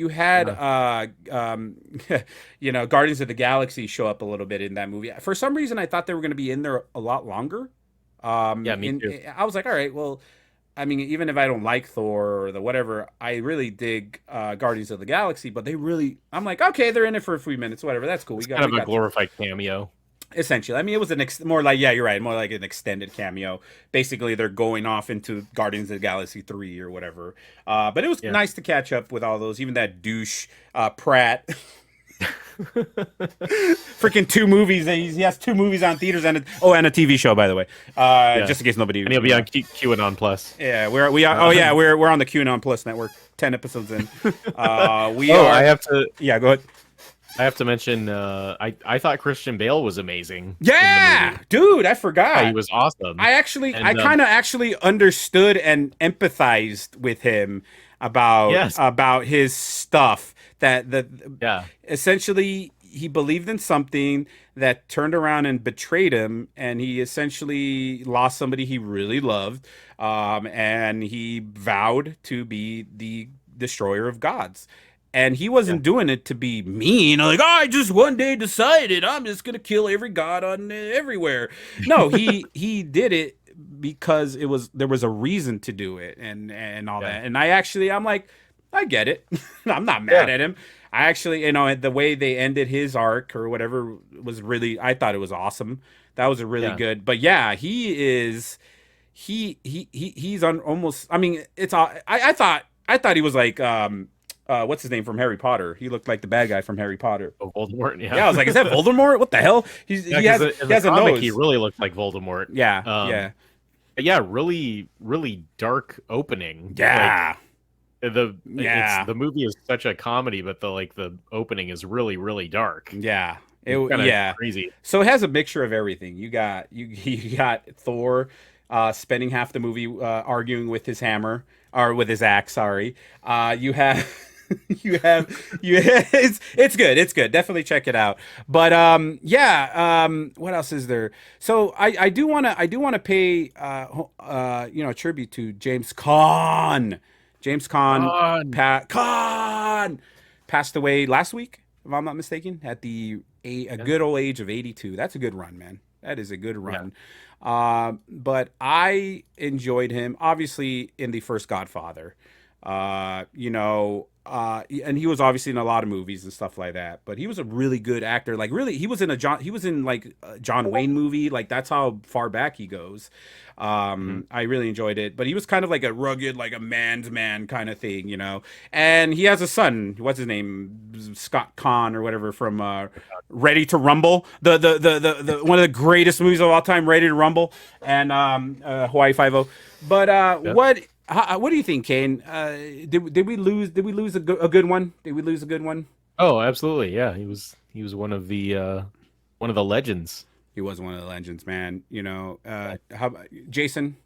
Guardians of the Galaxy show up a little bit in that movie. For some reason, I thought they were going to be in there a lot longer. Yeah, me too. I was like, all right, well, I mean, even if I don't like Thor or the whatever, I really dig Guardians of the Galaxy. But I'm like, okay, they're in it for a few minutes, whatever. That's cool. It's kind of we a got glorified cameo. essentially. I mean, it was more like, yeah, you're right, more like an extended cameo. Basically, they're going off into Guardians of the Galaxy 3 or whatever. But it was Yeah. nice to catch up with all those, even that douche Pratt. Freaking two movies. He has two movies on theaters and a TV show, by the way. Just in case nobody. And he'll be on QAnon Plus. Yeah, we are. Oh yeah, we're on the QAnon Plus network. 10 episodes in. We Oh, are. I have to. Yeah, go ahead. I have to mention. I thought Christian Bale was amazing. Yeah, in the movie. dude, I forgot. He was awesome. I And, kind of actually understood and empathized with him Yes. about his stuff. Yeah. Essentially, he believed in something that turned around and betrayed him, and he essentially lost somebody he really loved, and he vowed to be the destroyer of gods. And he wasn't doing it to be mean, like, oh, I just one day decided I'm just gonna kill every god on everywhere. No, he did it because there was a reason to do it, and all that. And I'm like, I get it. I'm not mad at him. I actually, the way they ended his arc or whatever was really, I thought it was awesome. That was a really good. But yeah, he's on almost. I mean, I thought he was like what's his name from Harry Potter? He looked like the bad guy from Harry Potter. Oh, Voldemort. Yeah. Yeah, I was like, is that Voldemort? What the hell? He has a comic, nose. He really looked like Voldemort. Yeah, yeah. But yeah, really, really dark opening. Yeah. The movie is such a comedy, but the opening is really, really dark. Yeah. Crazy. So it has a mixture of everything. You got Thor spending half the movie arguing with his hammer or with his axe. Sorry. You have it's good. It's good. Definitely check it out. But what else is there? So I do want to pay tribute to James Caan. James Caan passed away last week, if I'm not mistaken, at a good old age of 82. That's a good run, man. That is a good run. But I enjoyed him, obviously, in the first Godfather. And he was obviously in a lot of movies and stuff like that. But he was a really good actor. Like, really, he was in a John Wayne movie. Like, that's how far back he goes. I really enjoyed it. But he was kind of like a rugged, like a man's man kind of thing, And he has a son. What's his name? Scott Conn or whatever from Ready to Rumble, the one of the greatest movies of all time, Ready to Rumble, and Hawaii Five-O. But What do you think, Kane? Did we lose? Did we lose a good one? Did we lose a good one? Oh, absolutely. Yeah, he was one of the legends. He was one of the legends, man. How about Jason?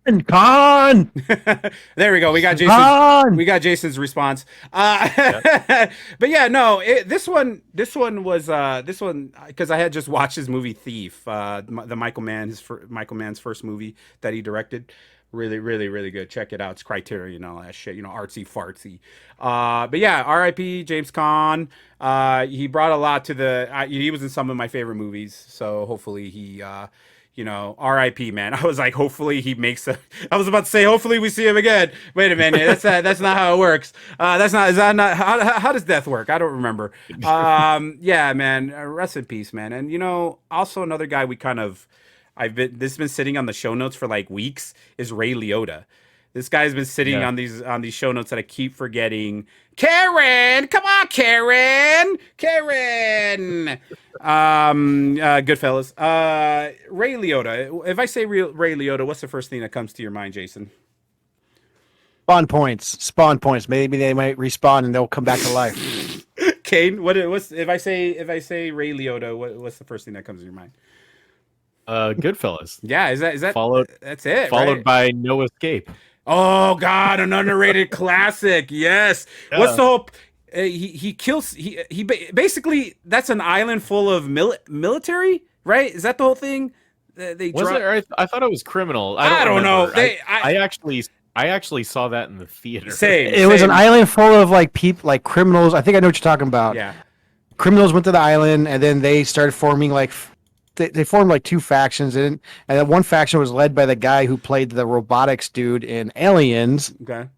And Con, There we go. We got Jason's. Con. We got Jason's response. Yep. But yeah, no. This one was this one because I had just watched his movie Thief, the Michael Mann's first movie that he directed. Really, really, really good. Check it out. It's Criterion and all that shit. Artsy fartsy. But yeah, R.I.P. James Caan. He brought a lot to he was in some of my favorite movies. So hopefully he R.I.P. man. I was like, hopefully he makes a. I was about to say, hopefully we see him again. Wait a minute, that's not how it works. That's not. Is that not? How does death work? I don't remember. Yeah, man. Rest in peace, man. And also another guy we kind of, this has been sitting on the show notes for like weeks is Ray Liotta. This guy's been sitting Yeah. on these show notes that I keep forgetting. Karen, come on, Karen, Karen. Goodfellas. Ray Liotta. If I say Ray Liotta, what's the first thing that comes to your mind, Jason? Spawn points. Spawn points. Maybe they might respawn and they'll come back to life. Kane, what's if I say Ray Liotta, what's the first thing that comes to your mind? Goodfellas. Yeah, is that Followed that's it, followed right? by No Escape. Oh God, an underrated classic. Yes. What's Yeah. the whole? He kills. Basically that's an island full of military, right? Is that the whole thing? They Was draw. it? Or I thought it was criminal. I don't know. Remember. I actually saw that in the theater. Same. It was an same. island full of like people, like criminals. I think I know what you're talking about. Yeah. Criminals went to the island, and then they started forming like they formed like two factions, and then one faction was led by the guy who played the robotics dude in Aliens. Okay.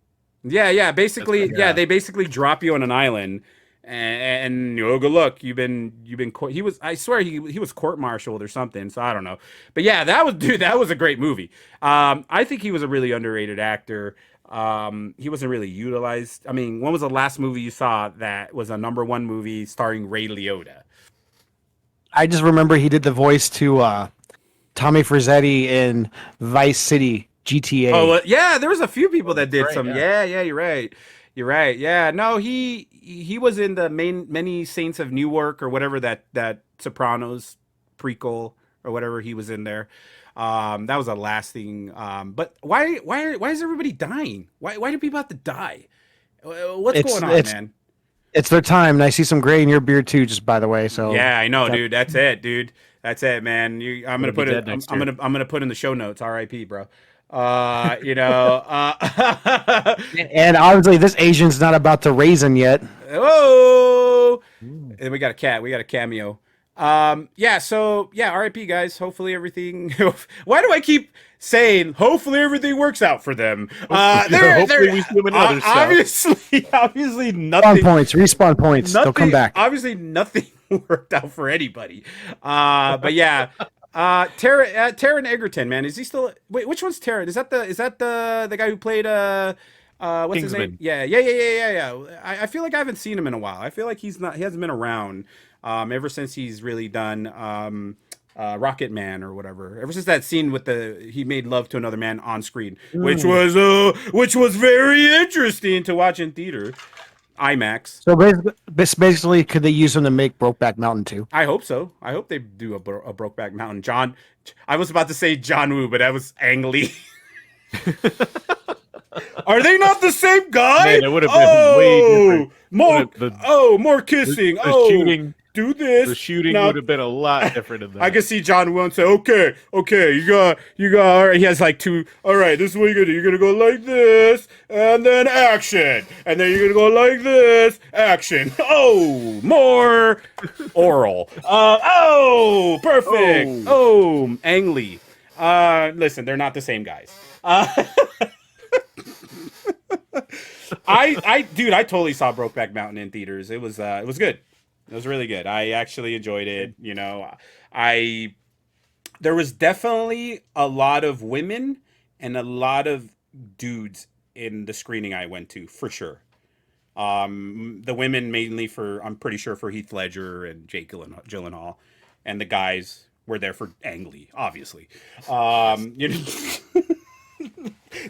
Yeah. Basically, right, yeah. yeah. They basically drop you on an island, and good luck. You've been. He was. I swear he was court-martialed or something. So I don't know. But yeah, that was a great movie. I think he was a really underrated actor. He wasn't really utilized. I mean, when was the last movie you saw that was a number one movie starring Ray Liotta? I just remember he did the voice to Tommy Frizzetti in Vice City GTA. Oh yeah, there was a few people that did right, some. yeah. Yeah, you're right. You're right. Yeah, no, he was in the Many Saints of Newark or whatever that Sopranos prequel or whatever he was in there. That was a lasting. But why is everybody dying? Why do people have to die? What's It's going on, it's man? it's their time, and I see some gray in your beard too. Just by the way, so Yeah, I know, that- dude. That's it, dude. That's it, man. I'm gonna Gonna be put it. dead next year. I'm gonna put in the show notes. R.I.P. Bro. You know. and obviously this Asian's not about to raisin yet. Oh, Ooh. and we got a cat. We got a cameo. Yeah. So yeah. R.I.P. guys. Hopefully everything. Why do I keep saying hopefully everything works out for them? Hopefully we see them in other stuff. Obviously Spawn nothing. points, respawn points. They'll come back. Obviously, nothing worked out for anybody. But yeah, Taron Egerton, man, is he still? Wait, which one's Taron? Is that the guy who played what's his name? Kingsman. Yeah. I feel like I haven't seen him in a while. I feel like he hasn't been around ever since he's really done Rocket Man or whatever. Ever since that scene with he made love to another man on screen, which was very interesting to watch in theater, IMAX. So basically, could they use them to make Brokeback Mountain too? I hope so. I hope they do a Brokeback Mountain. I was about to say John Woo, but that was Ang Lee. Are they not the same guy? Man, it would have been way different. More kissing. The shooting, do this. the shooting Now, would have been a lot different than that. I can see John Woo and say, okay, you got, all right. He has like two. All right, this is what you're gonna do. You're gonna go like this, and then action, and then you're gonna go like this, action. Oh, more oral. Perfect. Oh, Ang Lee. Listen, they're not the same guys. Dude, I totally saw Brokeback Mountain in theaters. It was good. It was really good. I actually enjoyed it. There was definitely a lot of women and a lot of dudes in the screening I went to, for sure. The women mainly I'm pretty sure for Heath Ledger and Jake Gyllenhaal, and the guys we're there for Ang Lee, obviously. You know,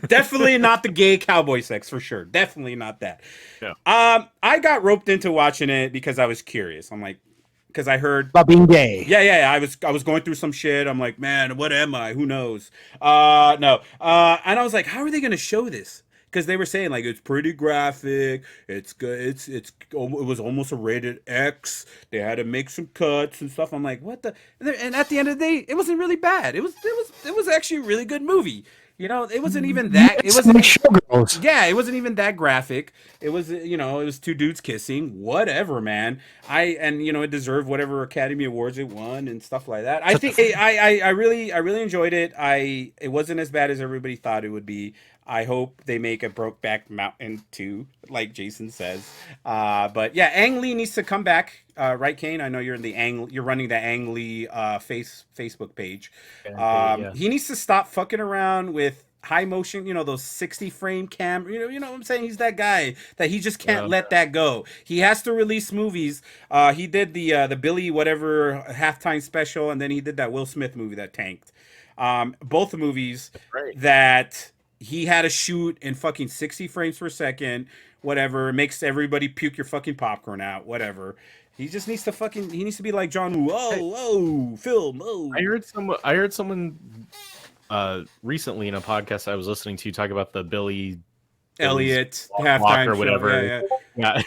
definitely not the gay cowboy sex for sure. Definitely not that. Yeah. I got roped into watching it because I was curious. I'm like, because I heard About being gay. yeah. I was going through some shit. I'm like, man, what am I? Who knows? No. And I was like, how are they gonna show this? Because they were saying like it's pretty graphic. It's good. It was almost a rated X. They had to make some cuts and stuff. I'm like, what the? And at the end of the day, it wasn't really bad. It was actually a really good movie. You know, it wasn't even that. It Yes, wasn't. like showgirls. Yeah, it wasn't even that graphic. It was, it was two dudes kissing. Whatever, man. It deserved whatever Academy Awards it won and stuff like that. I think I really enjoyed it. It wasn't as bad as everybody thought it would be. I hope they make a Brokeback Mountain 2, like Jason says. But yeah, Ang Lee needs to come back, right, Kane? I know you're running the Ang Lee Facebook page. Yeah. He needs to stop fucking around with high motion, those 60 frame cam. You know what I'm saying? He's that guy that he just can't let that go. He has to release movies. He did the Billy whatever halftime special, and then he did that Will Smith movie that tanked. Both the movies Right. that he had to shoot in fucking 60 frames per second, whatever. It makes everybody puke your fucking popcorn out, whatever. He just needs to he needs to be like John Woo. Oh, film. Oh. I heard someone recently in a podcast I was listening to talk about the Billy's Elliot Walk halftime or show, whatever. Yeah.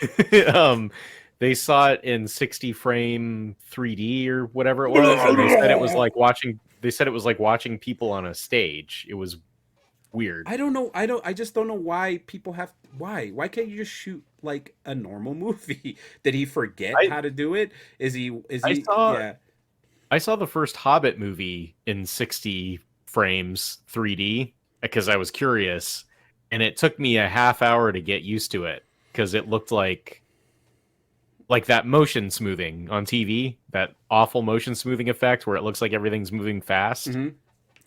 They saw it in 60 frame 3D or whatever it was, and they said it was like watching. They said it was like watching people on a stage. It was weird. I don't know. I just don't know why people have. Why can't you just shoot like a normal movie? Did he forget how to do it? Is he? Yeah. I saw the first Hobbit movie in 60 frames 3D because I was curious, and it took me a half hour to get used to it because it looked like that motion smoothing on TV, that awful motion smoothing effect where it looks like everything's moving fast. Mm-hmm.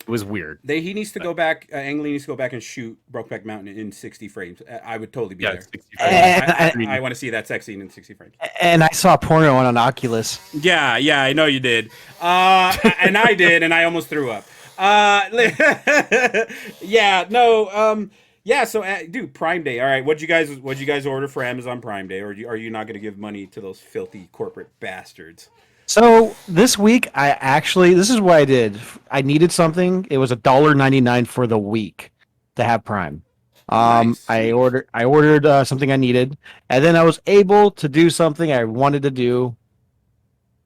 It was weird. He needs to go back. Ang Lee needs to go back and shoot Brokeback Mountain in 60 frames. I would totally be there. 60 frames. I want to see that sex scene in 60 frames. And I saw porno on an Oculus. Yeah, I know you did. And I did, and I almost threw up. Yeah, no. Yeah, so dude, Prime Day. All right, what'd you guys order for Amazon Prime Day, or are you not going to give money to those filthy corporate bastards? So this week, this is what I did. I needed something. It was $1.99 for the week to have Prime. Nice. I ordered something I needed, and then I was able to do something I wanted to do.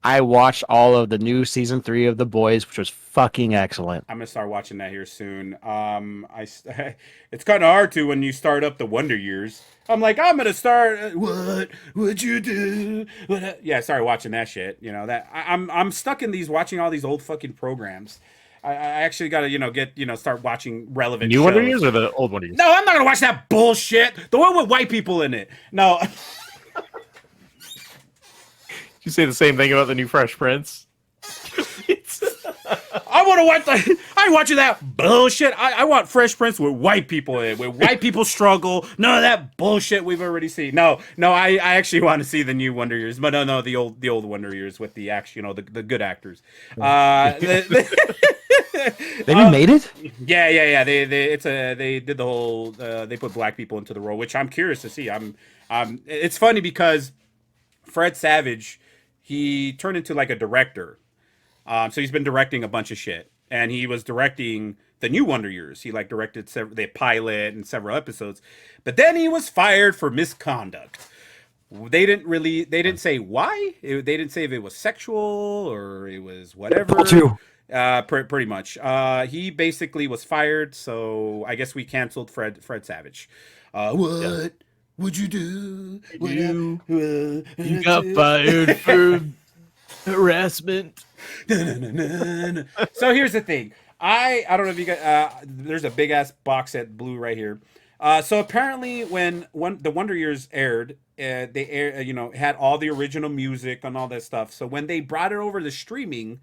I watched all of the new season 3 of The Boys, which was fucking excellent. I'm gonna start watching that here soon. It's kind of hard to when you start up the Wonder Years. I'm like, I'm gonna start. What would you do? Yeah, I started watching that shit. You know that I'm stuck in watching all these old fucking programs. I actually gotta start watching relevant New shows. Wonder Years or the old Wonder Years? No, I'm not gonna watch that bullshit. The one with white people in it. No. You say the same thing about the new Fresh Prince? I want to watch I'm watching that bullshit. I want Fresh Prince with white people in it, where white people struggle. None of that bullshit we've already seen. No, I actually want to see the new Wonder Years, but no, the old Wonder Years with the the good actors. They remade it? Yeah. They did the whole. They put black people into the role, which I'm curious to see. It's funny because Fred Savage, he turned into like a director. So he's been directing a bunch of shit, and he was directing the new Wonder Years. He directed the pilot and several episodes, but then he was fired for misconduct. They didn't say why. They didn't say if it was sexual or it was whatever. Pretty much. He basically was fired. So I guess we canceled Fred Savage. What would you do? You got fired for harassment. So here's the thing. I don't know if you got. There's a big ass box set blue right here. So apparently, when the Wonder Years aired, had all the original music and all that stuff. So when they brought it over to streaming,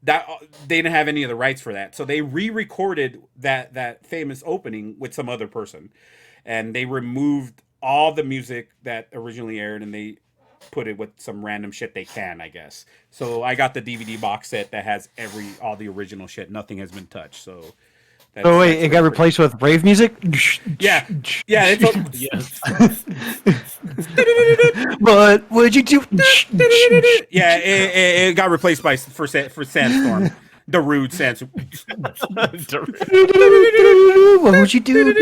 that they didn't have any of the rights for that. So they re-recorded that famous opening with some other person, and they removed all the music that originally aired, and they put it with some random shit they can, I guess. So I got the DVD box set that has all the original shit. Nothing has been touched. So Oh wait, that's it got pretty replaced with rave music. Yeah, yeah. It's a, Yes. What would you do? yeah. It got replaced by for Sandstorm, the rude Sandstorm. What would you do?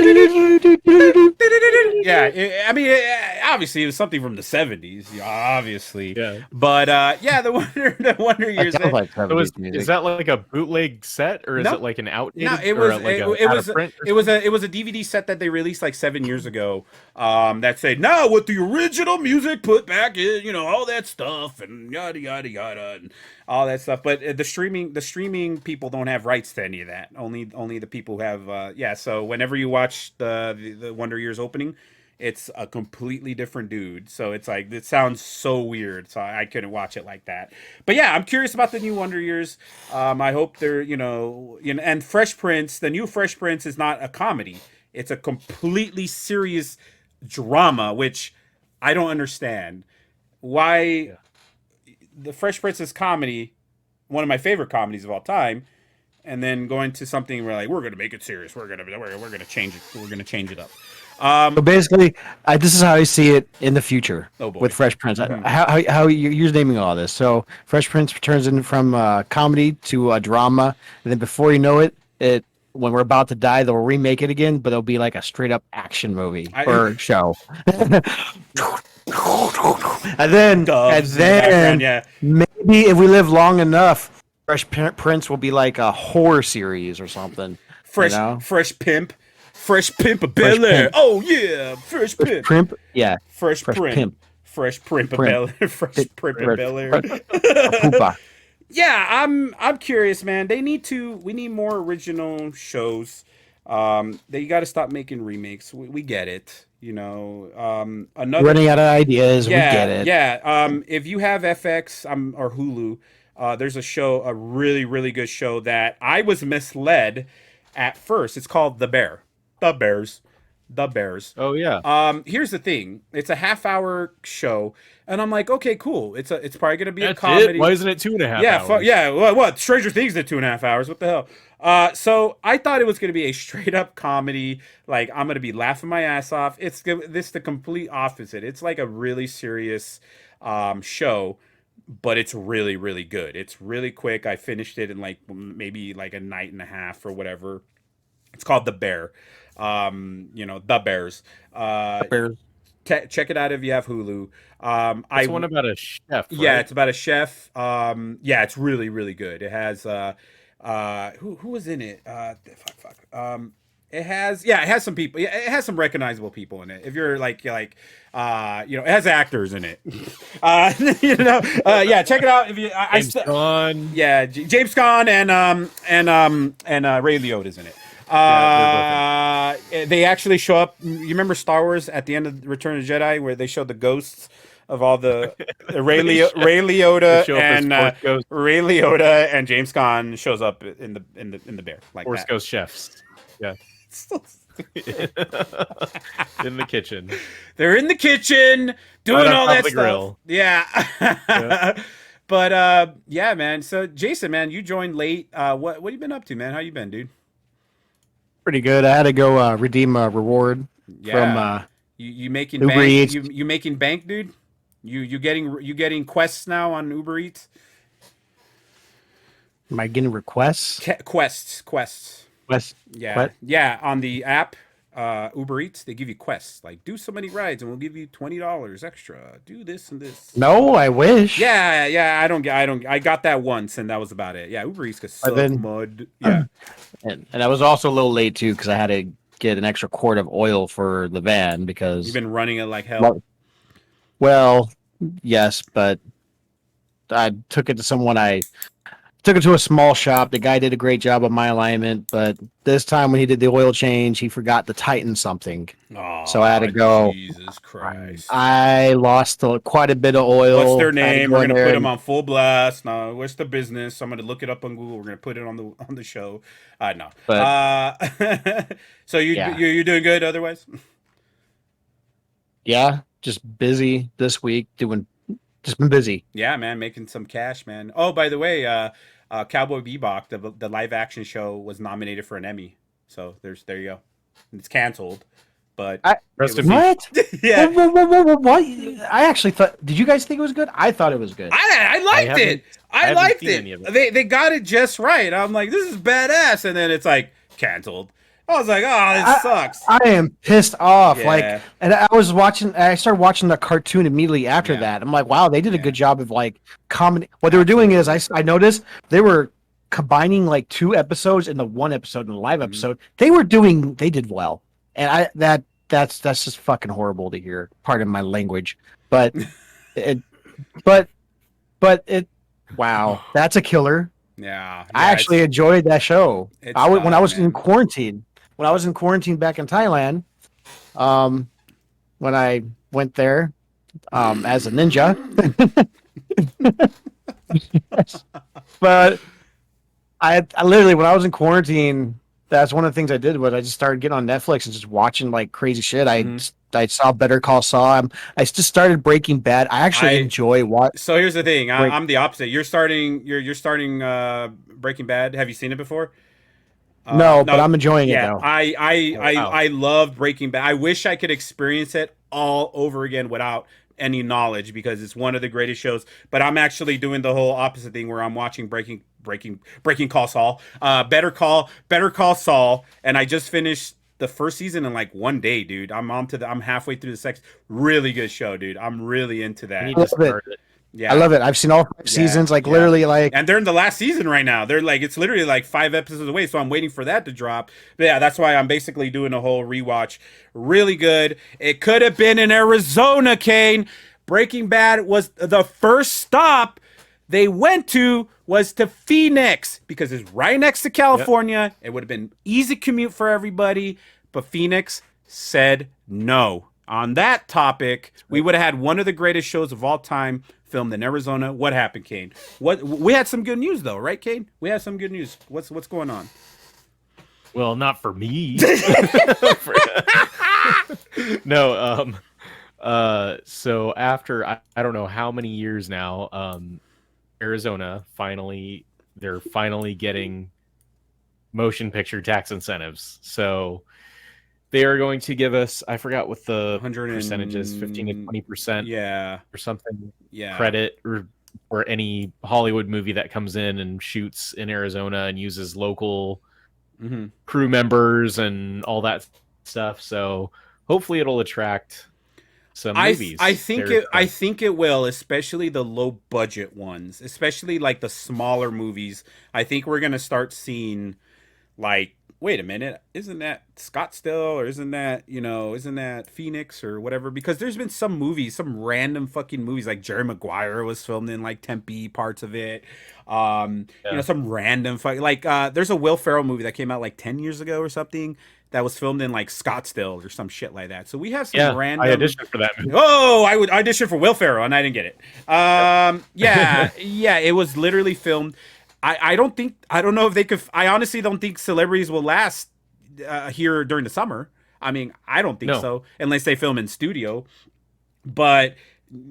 Yeah, I mean, obviously it was something from the '70s, obviously. Yeah. But yeah, the Wonder That Years. sounds like So 70s is music. that like a bootleg set, or is No. it like an outdated? No, it or was like it out was of print or it was a DVD set that they released like 7 years ago. That said, now with the original music put back in, all that stuff and yada yada yada and all that stuff. But the streaming people don't have rights to any of that. Only the people who have. Yeah. So whenever you watch the Wonder Years opening, it's a completely different dude. So it's like it sounds so weird. So I couldn't watch it like that. But yeah, I'm curious about the new Wonder Years. I hope they're and Fresh Prince. The new Fresh Prince is not a comedy. It's a completely serious drama, which I don't understand. Why the Fresh Prince is comedy, one of my favorite comedies of all time, and then going to something where like we're gonna make it serious. We're gonna change it. We're gonna change it up. So basically, this is how I see it in the future Oh, boy. with Fresh Prince. Mhm. How you're naming all this? So Fresh Prince turns in from comedy to a drama, and then before you know it, when we're about to die, they'll remake it again, but it'll be like a straight up action movie or show. and then Doves in the background, yeah. maybe if we live long enough, Fresh Prince will be like a horror series or something. Fresh Pimp of Bel Air. Pimp. Oh yeah, Fresh Pimp. Primp, yeah. Fresh Fresh Pimp. Pimp. Fresh Pimp of Pimp. Bel Air. Fresh Pimp of Bel Air. Poopa. Yeah, I'm curious, man. We need more original shows. They got to stop making remakes. We get it. Another Running out of ideas. yeah, We get it. yeah. If you have FX or Hulu, there's a really really good show that I was misled at first. It's called The Bear. The Bears. The Bears. Oh yeah. Here's the thing. It's a half-hour show, and I'm like, okay, cool. It's probably gonna be That's a comedy. it? Why isn't it 2.5 Yeah, hours? yeah. What? Stranger Things did 2.5 hours. What the hell? So I thought it was gonna be a straight up comedy. Like I'm gonna be laughing my ass off. It's the complete opposite. It's like a really serious show, but it's really really good. It's really quick. I finished it in like maybe like a night and a half or whatever. It's called The Bear. The Bears. Check it out if you have Hulu. It's one about a chef. Right? Yeah, it's about a chef. Yeah, it's really really good. It has who was in it? It has some people. Yeah, it has some recognizable people in it. If you're it has actors in it. Yeah, check it out. If you, James Gunn. yeah, James Gunn and Ray Liotta's in it. They actually show up. You remember Star Wars at the end of Return of the Jedi, where they showed the ghosts of all the Ray Liotta and James Gunn shows up in the bear like Force that. Ghost chefs. Yeah. In the kitchen. They're in the kitchen doing Right on all top that of the stuff. grill. Yeah. But yeah, man. So Jason, man, you joined late. What have you been up to, man? How you been, dude? Pretty good. I had to go redeem a reward from you making Uber bank? Eats. You making bank, dude? You getting quests now on Uber Eats? Am I getting requests? Quests. Quest. Yeah, Quest? yeah. On the app, Uber Eats, they give you quests like do so many rides and we'll give you $20 extra. Do this and this. No, I wish. Yeah. I got that once and that was about it. Yeah, Uber Eats could suck mud. Yeah. And I was also a little late too because I had to get an extra quart of oil for the van because You've been running it like hell. Well, yes, but I took it to someone. I took it to a small shop. The guy did a great job of my alignment, but this time when he did the oil change, he forgot to tighten something. Oh, so I had to go. Jesus Christ! I lost quite a bit of oil. What's their name? We're gonna put them and... on full blast. No, what's the business? I'm gonna look it up on Google. We're gonna put it on the show. No. But, so you're doing good otherwise? Yeah, just busy this week doing Just been busy. Yeah, man, making some cash, man. Oh, by the way, Cowboy Bebop, the live action show, was nominated for an Emmy. So there you go. It's canceled, but I it Rest in was peace. what? yeah. What? I actually thought. Did you guys think it was good? I thought it was good. I I liked haven't it. I I haven't liked seen any of it. it. They got it just right. I'm like, this is badass, and then it's like canceled. I was like, oh, this sucks. I am pissed off. Like, Yeah, and I was watching. I started watching the cartoon immediately after yeah, that. I'm like, wow, they did a yeah. good job of like comedy. What they were doing is, I noticed they were combining like 2 episodes into one episode in the live Mhm. episode. They did well, and that's just fucking horrible to hear. Pardon my language, but it, but it. Wow, that's a killer. Yeah, I yeah. actually enjoyed that show. It's When I tough, was in man. quarantine. When I was in quarantine back in Thailand, um, when I went there as a ninja, but I literally when I was in quarantine, that's one of the things I did was I just started getting on Netflix and just watching like crazy shit. Mhm. I saw Better Call Saul. I just started Breaking Bad. I actually I enjoy what So here's the thing. break. I'm the opposite. You're starting Breaking Bad. Have you seen it before? No, but No, I'm enjoying it yeah, though. Oh, wow. I love Breaking Bad. I wish I could experience it all over again without any knowledge because it's one of the greatest shows. But I'm actually doing the whole opposite thing where I'm watching Breaking Call Saul, Better Call Saul, and I just finished the first season in like one day, dude. I'm halfway through the second. Really good show, dude. I'm really into I that. need I to love it. start it. I Yeah. love it. I've seen all 5 seasons. Like Yeah. literally, like And they're in the last season right now. They're like, it's literally like 5 episodes away. So I'm waiting for that to drop. But yeah, that's why I'm basically doing a whole rewatch. Really good. It could have been in Arizona, Kane. Breaking Bad was the first stop they went to was to Phoenix because it's right next to Yep. California. It would have been easy commute for everybody. But Phoenix said no. On that topic, we would have had one of the greatest shows of all time filmed in Arizona. What happened, Kane? What we had some good news though, right, Kane? We had some good news. What's going on? Well, not for me. No, so after I don't know how many years now, Arizona they're finally getting motion picture tax incentives. So they are going to give us, I forgot what the 100 percentage is, 15 to 20% Yeah, or something yeah. credit or any Hollywood movie that comes in and shoots in Arizona and uses local hmm crew members and all that stuff. So hopefully it'll attract some movies. I think it will, especially the low budget ones, especially like the smaller movies. I think we're gonna start seeing like, wait a minute, isn't that Scottsdale or isn't that Phoenix or whatever? Because there's been some movies, some random fucking movies, like Jerry Maguire was filmed in like Tempe parts of it. Yeah. Some random like there's a Will Ferrell movie that came out like 10 years ago or something that was filmed in like Scottsdale or some shit like that. So we have some Yeah, I random. auditioned for that movie. Oh, I would audition for Will Ferrell and I didn't get it. Yeah, yeah, it was literally filmed. I don't know if they could. I honestly don't think celebrities will last here during the summer. I mean, I don't think No. so unless they film in studio. But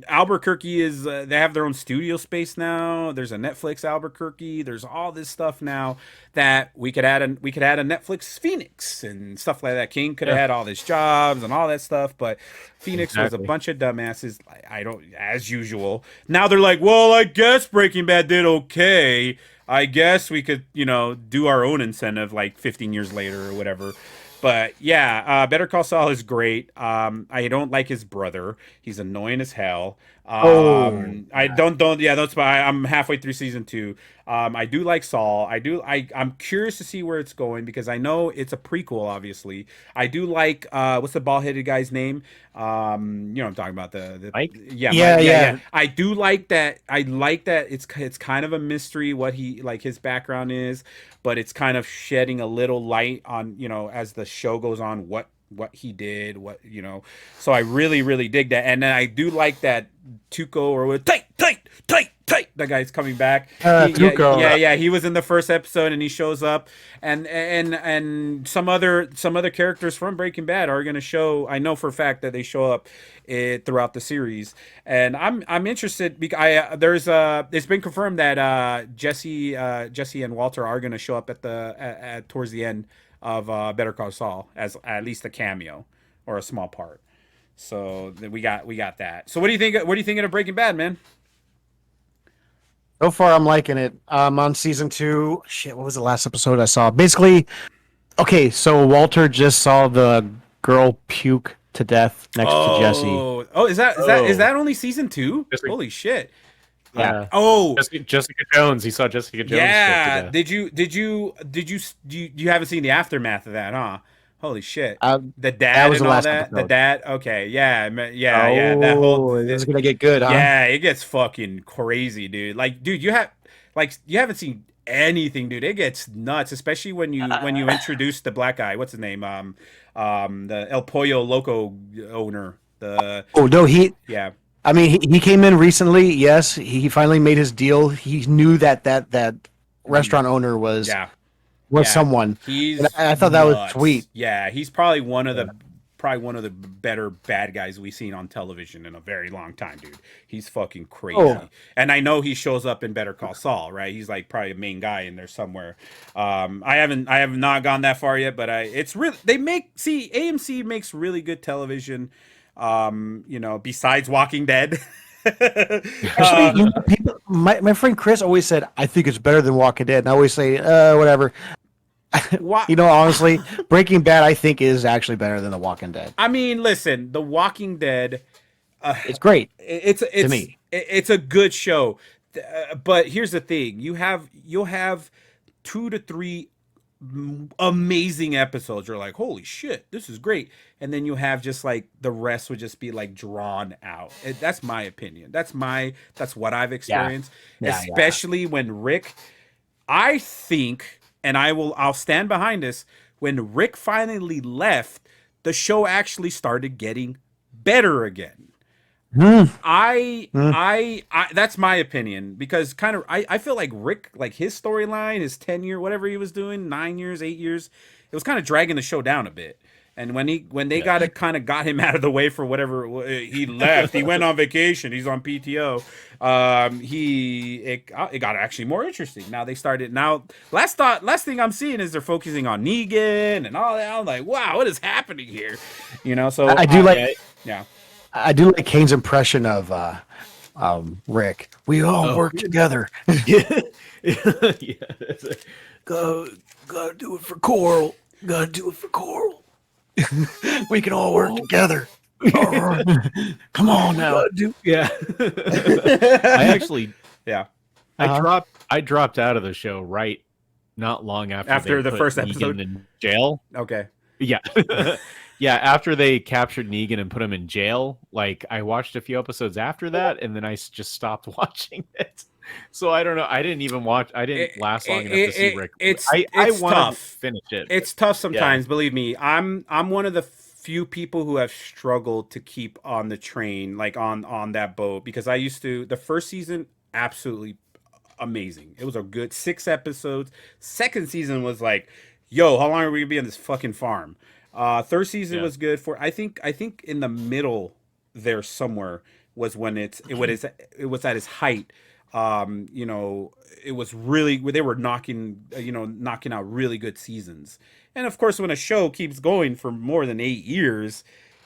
Albuquerque is they have their own studio space now. There's a Netflix Albuquerque. There's all this stuff now that we could add a Netflix Phoenix and stuff like that. King could have Yeah. had all these jobs and all that stuff, but Phoenix was a Exactly. bunch of dumbasses. I don't, as usual. Now they're like, well, I guess Breaking Bad did okay. I guess we could, do our own incentive like 15 years later or whatever. But yeah, Better Call Saul is great. I don't like his brother. He's annoying as hell. oh, I don't. Yeah, that's why I'm halfway through season 2. I do like Saul. I'm curious to see where it's going because I know it's a prequel. Obviously, I do like. What's the bald headed guy's name? You know what I'm talking about the Mike? yeah, Yeah, Mike, yeah. I do like that. I like that it's kind of a mystery what he like his background is, but it's kind of shedding a little light on as the show goes on what he did, so I really dig that. And then I do like that Tuco or what tight tight. The guy's coming back. Tuco. Yeah. He was in the first episode, and he shows up, and some other characters from Breaking Bad are going to show. I know for a fact that they show up throughout the series, and I'm interested because it's been confirmed that Jesse and Walter are going to show up at towards the end of Better Call Saul as at least a cameo or a small part. So we got that. So what do you think? What are you thinking of Breaking Bad, man? So far, I'm liking it. I'm on season 2. Shit, what was the last episode I saw? Basically, okay, so Walter just saw the girl puke to death next to Jesse. Oh, is that only season 2? Jessica- Holy shit! Yeah. Oh, Jessica Jones. He saw Jessica Jones. yeah. Cooked to death. You haven't seen the aftermath of that, huh? Holy shit! The that dad was and the all last that. episode. The dad. Okay, yeah. That whole. It was gonna get good, huh? Yeah, it gets fucking crazy, dude. Like, dude, you haven't seen anything, dude. It gets nuts, especially when you introduce the black guy. What's his name? The El Pollo Loco owner. Oh no, Yeah. I mean, he came in recently. Yes, he finally made his deal. He knew that restaurant owner was Yeah. someone. He's And I thought that was nuts. sweet. Yeah, he's probably one of the better bad guys we've seen on television in a very long time, dude. He's fucking crazy. Oh. And I know he shows up in Better Call Saul, right? He's like probably a main guy in there somewhere. I have not gone that far yet, but it's really AMC makes really good television. Besides Walking Dead. Actually, my friend Chris always said, "I think it's better than Walking Dead," and I always say, "Whatever." Honestly, Breaking Bad, I think, is actually better than The Walking Dead. I mean, listen, The Walking Dead. It's great. It's to me. It's a good show, but here's the thing: you'll have 2 to 3 amazing episodes. You're like, holy shit, this is great, and then you have just like the rest would just be like drawn out. That's my opinion. That's what I've experienced, especially when Rick. I think. And I'll stand behind this. When Rick finally left, the show actually started getting better again. I that's my opinion because I feel like Rick, like his storyline, his tenure, whatever he was doing, 9 years, 8 years, it was kind of dragging the show down a bit. And when they got him out of the way for whatever, he left. He went on vacation. He's on PTO. It got actually more interesting. Now they started. Now last thing I'm seeing is they're focusing on Negan and all that. I'm like, wow, what is happening here? So I do like. Yeah. I do like Kane's impression of Rick. We all work together. Yeah. Gotta do it for Coral. We can all work together. Come on now. Yeah. I actually. Yeah. I dropped out of the show not long after the they put first Negan episode in jail. Okay. Yeah. Yeah, after they captured Negan and put him in jail, like I watched a few episodes after that, and then I just stopped watching it. So I don't know. I didn't last long enough to see Rick. I want tough. to finish it. It's tough sometimes. Believe me, I'm one of the few people who have struggled to keep on the train, like on that boat, because I used to. The first season, absolutely amazing. It was a good 6 episodes. Second season was like, yo, how long are we gonna be on this fucking farm? Third season was good for. I think in the middle there somewhere was when it was at its height. It was really, they were knocking out really good seasons. And of course, when a show keeps going for more than 8 years,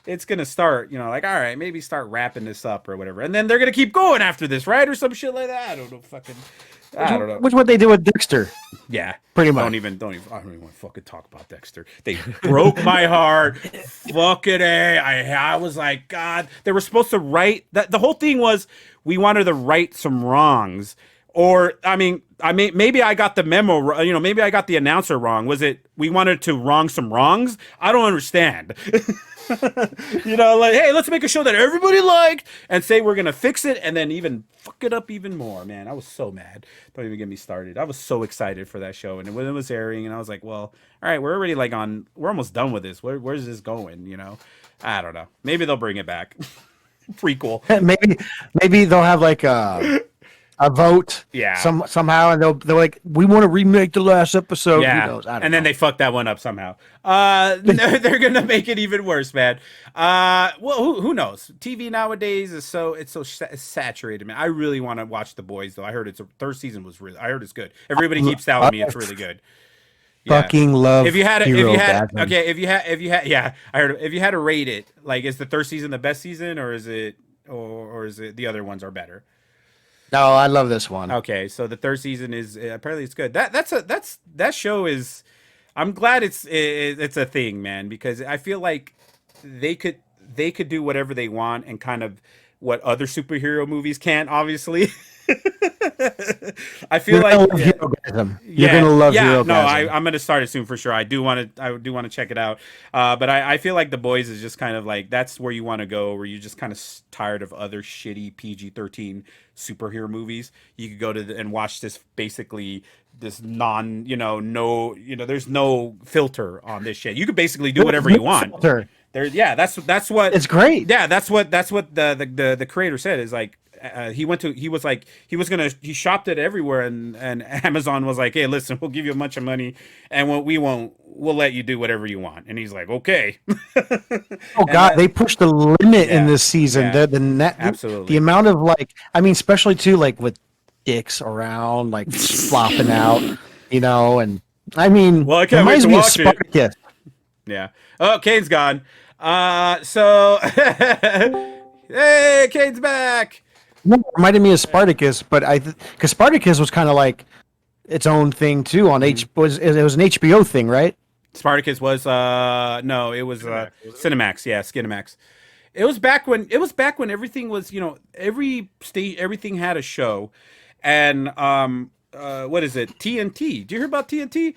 it's gonna start, like, all right, maybe start wrapping this up or whatever, and then they're gonna keep going after this, right, or some shit like that. I don't know. Which what they did with Dexter. Yeah, pretty much. I don't even want to fucking talk about Dexter. They broke my heart. Fucking A. I was like, God, they were supposed to write that. The whole thing was we wanted to right some wrongs. Or, maybe I got the memo, maybe I got the announcer wrong. Was it we wanted to wrong some wrongs? I don't understand. Like, hey, let's make a show that everybody liked and say we're going to fix it and then even fuck it up even more, man. I was so mad. Don't even get me started. I was so excited for that show. And when it was airing, and I was like, well, all right, we're already we're almost done with this. Where's this going, I don't know. Maybe they'll bring it back. Prequel. Maybe they'll have like a vote. Yeah. Somehow, and they're like, we want to remake the last episode. Yeah, Who knows? I don't and know. then they fucked that one up somehow. They're gonna make it even worse, man. Well, who knows? TV nowadays is so saturated, man. I really want to watch The Boys, though. I heard third season was really. I heard it's good. Everybody keeps telling me it's really good. Yeah. Fucking love. If you had Hero-gasm. okay, if you had, yeah, I heard. If you had to rate it, like, is the third season the best season, or is it, or is it the other ones are better? No, I love this one. Okay, so the third season is apparently it's good. That show is. I'm glad it's a thing, man, because I feel like they could do whatever they want and kind of what other superhero movies can't. Obviously, I feel You're gonna like love Hero-gasm. You're gonna love Hero-gasm. no, I'm gonna start it soon for sure. I do want to check it out. But I feel like The Boys is just kind of like that's where you want to go, where you're just kind of tired of other shitty PG-13 superhero movies. You could go to and watch this basically this non no there's no filter on this shit. You could basically do whatever you want. Filter. There, yeah, that's what It's great. yeah, that's what the creator said is like he he shopped it everywhere and Amazon was like, hey, listen, we'll give you a bunch of money and we'll let you do whatever you want. And he's like, okay. Oh God, they pushed the limit in Yeah, this season. yeah, The net, absolutely. the amount of especially too with dicks around flopping out, and Well, I can't wait reminds to me of watch it. Spartacus. Yeah. Oh, Kane's gone. So hey, Kane's back. No, it reminded me of Spartacus, but because Spartacus was kind of like its own thing too on Mm-hmm. it was an HBO thing, right? Spartacus was no, it was Cinemax, was it? Cinemax, yeah, Skinemax. It was back when everything was, every state everything had a show. And what is it? TNT. Do you hear about TNT?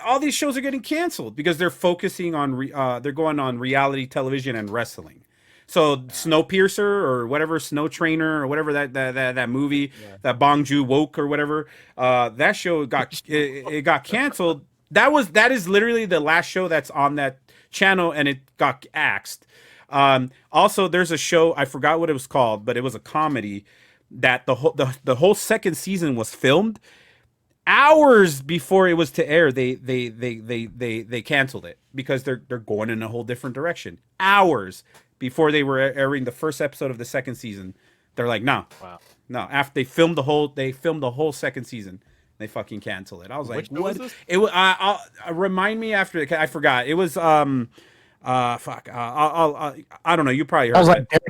All these shows are getting canceled because they're focusing on they're going on reality television and wrestling. So Snowpiercer or whatever, Snow Trainer or whatever that movie, that Bong Joon Wook or whatever, that show it got canceled. That is literally the last show that's on that channel, and it got axed. Also, there's a show, I forgot what it was called, but it was a comedy that the whole second season was filmed hours before it was to air. They canceled it because they're going in a whole different direction. Hours before they were airing the first episode of the second season, they're like, no, Wow. no. After they filmed the whole second season, they fucking canceled it. I was like, Which show what? was this? It was. Remind me after. I forgot. It was. Fuck. I don't know. You probably heard I was of like it.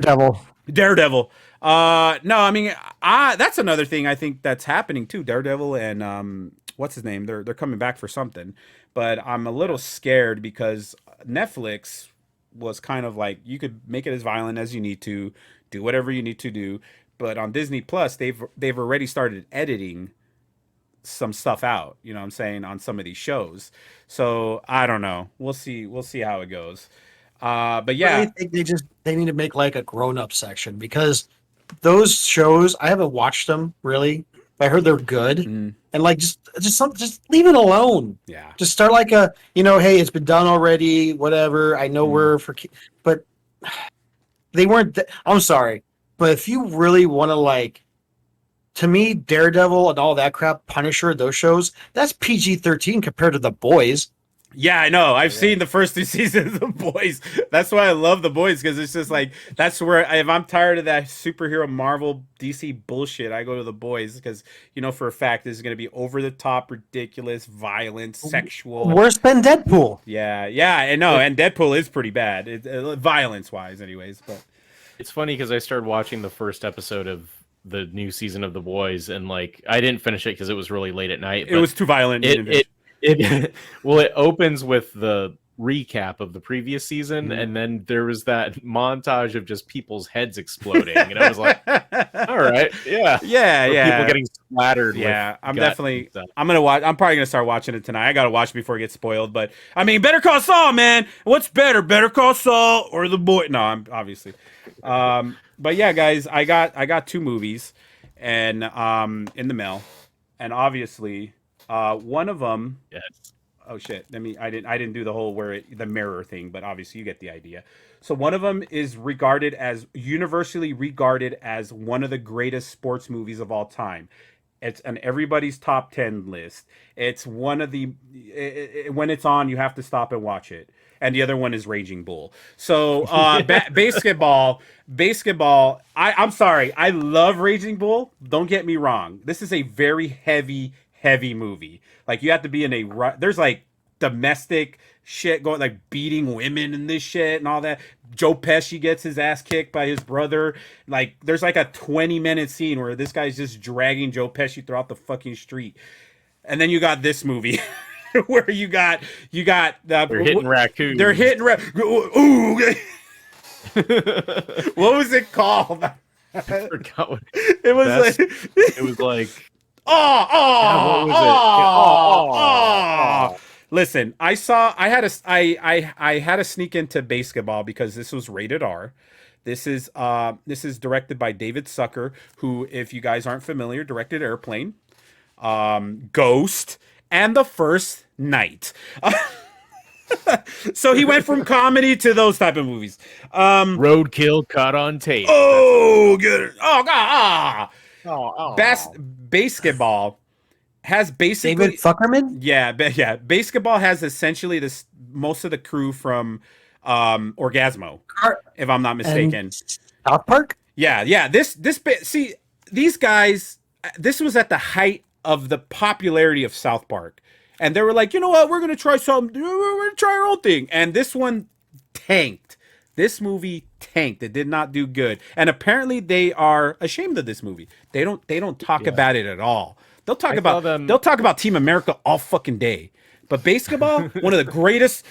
Daredevil. No, I mean, that's another thing I think that's happening too. Daredevil and what's his name? They're coming back for something, but I'm a little scared because Netflix was kind of like you could make it as violent as you need to, do whatever you need to do, but on Disney Plus they've already started editing some stuff out. You know what I'm saying, on some of these shows. So I don't know. We'll see. We'll see how it goes. But yeah. I think they need to make like a grown up section because those shows I haven't watched them really. But I heard they're good, Mm, and just leave it alone. yeah. Just start like hey, it's been done already. Whatever. I know we're but they weren't. I'm sorry, but if you really want to to me, Daredevil and all that crap, Punisher, those shows, that's PG-13 compared to The Boys. Yeah, I know. I've seen the first two seasons of The Boys. That's why I love The Boys, because it's just like that's where if I'm tired of that superhero Marvel DC bullshit, I go to The Boys because for a fact this is going to be over the top, ridiculous, violent, sexual. Worse than Deadpool. Yeah, I know. And Deadpool is pretty bad, violence wise, anyways. But It's funny because I started watching the first episode of the new season of The Boys, and I didn't finish it because it was really late at night. it was too violent. It well, it opens with the recap of the previous season, and then there was that montage of just people's heads exploding, and I was like, all right, yeah, yeah. people getting splattered. Yeah, with I'm gut definitely. and stuff. I'm gonna watch. I'm probably gonna start watching it tonight. I gotta watch it before it gets spoiled. But I mean, Better Call Saul, man. What's better, Better Call Saul or The Boy? No, I'm obviously. But yeah, guys, I got two movies, and in the mail, and obviously, one of them. Yes. oh shit. I didn't do the whole the mirror thing, but obviously you get the idea. So one of them is universally regarded as one of the greatest sports movies of all time. It's on everybody's top 10 list. It's one of the when it's on, you have to stop and watch it. And the other one is Raging Bull. So basketball. I'm sorry, I love Raging Bull. Don't get me wrong. This is a very heavy movie. Like you have to be in there's like domestic shit going, like beating women and this shit and all that. Joe Pesci gets his ass kicked by his brother. Like there's like a 20-minute scene where this guy's just dragging Joe Pesci throughout the fucking street. And then you got this movie where you got They're hitting raccoons. They're hitting ooh. What was it called? I forgot what It was That's- like it was like. what was it? it? Listen, I had to sneak into basketball because this was rated R. This is directed by David Sucker, who, if you guys aren't familiar, directed Airplane, Ghost, and The First Night. So he went from comedy to those type of movies. Roadkill caught on tape. Oh, good. Oh God. Oh, Basketball has basically David Fuckerman? yeah. Basketball has essentially most of the crew from Orgasmo, if I'm not mistaken. South Park? Yeah. See, these guys. This was at the height of the popularity of South Park, and they were like, you know what, we're gonna try something. We're gonna try our own thing, and this one tanked. This movie tanked. It did not do good, and apparently they are ashamed of this movie. They don't talk about it at all. They'll talk about Team America all fucking day, but basketball, one of the greatest.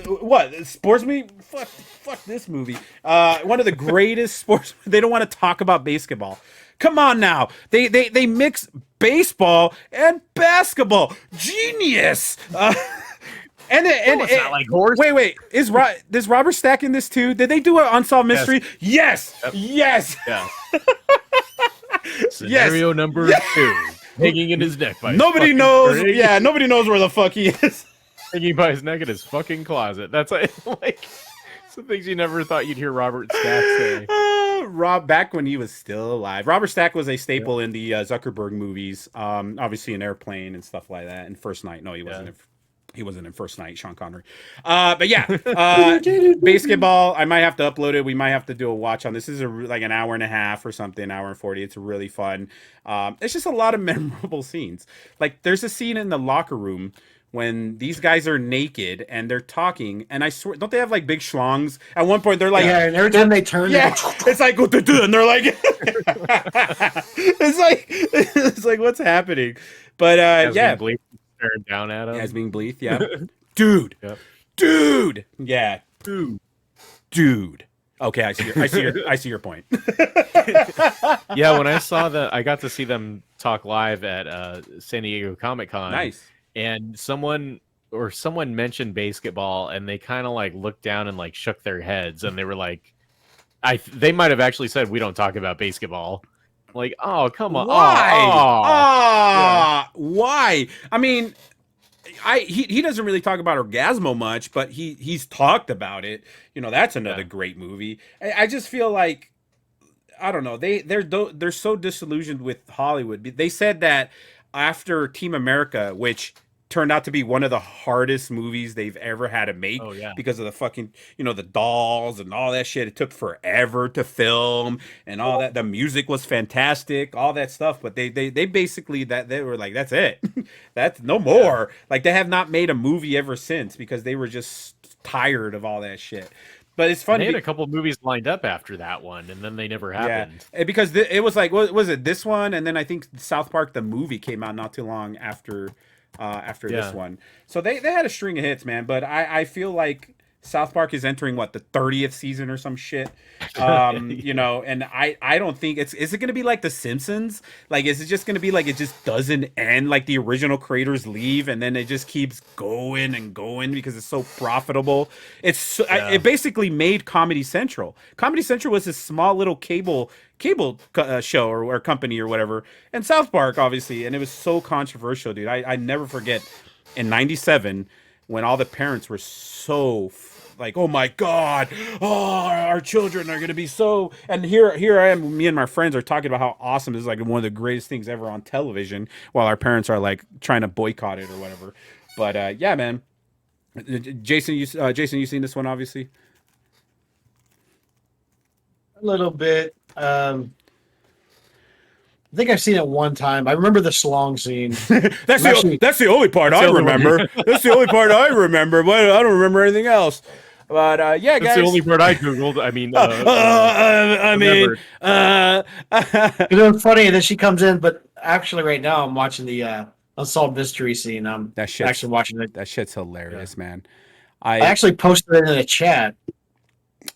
What sports movie? Fuck this movie. One of the greatest sports. They don't want to talk about basketball. Come on now. They mix baseball and basketball. Genius. It's not like horse. Wait. Is Robert Stack in this too? Did they do an unsolved mystery? Yes. Yep. Yes. Yeah. Scenario number 2. Hanging in his neck by Nobody his knows. fucking- Yeah, nobody knows where the fuck he is. Hanging by his neck in his fucking closet. That's like some things you never thought you'd hear Robert Stack say. Rob, back when he was still alive. Robert Stack was a staple in the Zuckerberg movies, obviously in Airplane and stuff like that. And First Night, no, he wasn't. He wasn't in First Night, Sean Connery. But yeah, basketball. I might have to upload it. We might have to do a watch on this. This is like an hour and a half or something, an hour and 40. It's really fun. It's just a lot of memorable scenes. Like there's a scene in the locker room when these guys are naked and they're talking, and I swear, don't they have like big schlongs? At one point, they're like, Yeah, and every time they turn, yeah, it's like, and they're like, it's like, what's happening? But yeah, Bleep staring down at him. as being Bleeth, yeah, dude, Yep. dude, yeah, dude. Okay, I see your point. Yeah, when I saw I got to see them talk live at San Diego Comic-Con. Nice. And someone mentioned basketball, and they kind of like looked down and like shook their heads, and they were like, they might have actually said, "We don't talk about basketball." Like, oh, come on, Why? Why? I mean, he doesn't really talk about Orgasmo much, but he's talked about it. You know, that's another great movie. I just feel like, I don't know, they're so disillusioned with Hollywood. They said that after Team America, which turned out to be one of the hardest movies they've ever had to make, because of the fucking, the dolls and all that shit. It took forever to film and all that. The music was fantastic, all that stuff. But they basically, they were like, that's it. That's no more. Like they have not made a movie ever since because they were just tired of all that shit. But it's funny. They had a couple of movies lined up after that one, and then they never happened. Yeah, because it was like, what was it, this one? And then I think South Park, the movie, came out not too long after this one. So they had a string of hits, man. But I feel like South Park is entering the 30th season or some shit. And I don't think is it going to be like The Simpsons? Like, is it just going to be like it just doesn't end, like the original creators leave and then it just keeps going and going because it's so profitable? It basically made Comedy Central. Comedy Central was this small little cable show or company or whatever, and South Park obviously, and it was so controversial, dude. I never forget in '97 when all the parents were so like, oh my god, oh, our children are gonna be so. And here I am, me and my friends are talking about how awesome this is, like one of the greatest things ever on television, while our parents are like trying to boycott it or whatever. But yeah, man. Jason, you seen this one, obviously. A little bit. I think I've seen it one time. I remember the schlong scene. That's the only part I remember. That's the only part I remember, but I don't remember anything else. But yeah, That's guys. the only part I googled. I mean, It was funny, and then she comes in. But actually, right now I'm watching the unsolved mystery scene. I'm actually watching it. That shit's hilarious, man. I actually posted it in a chat.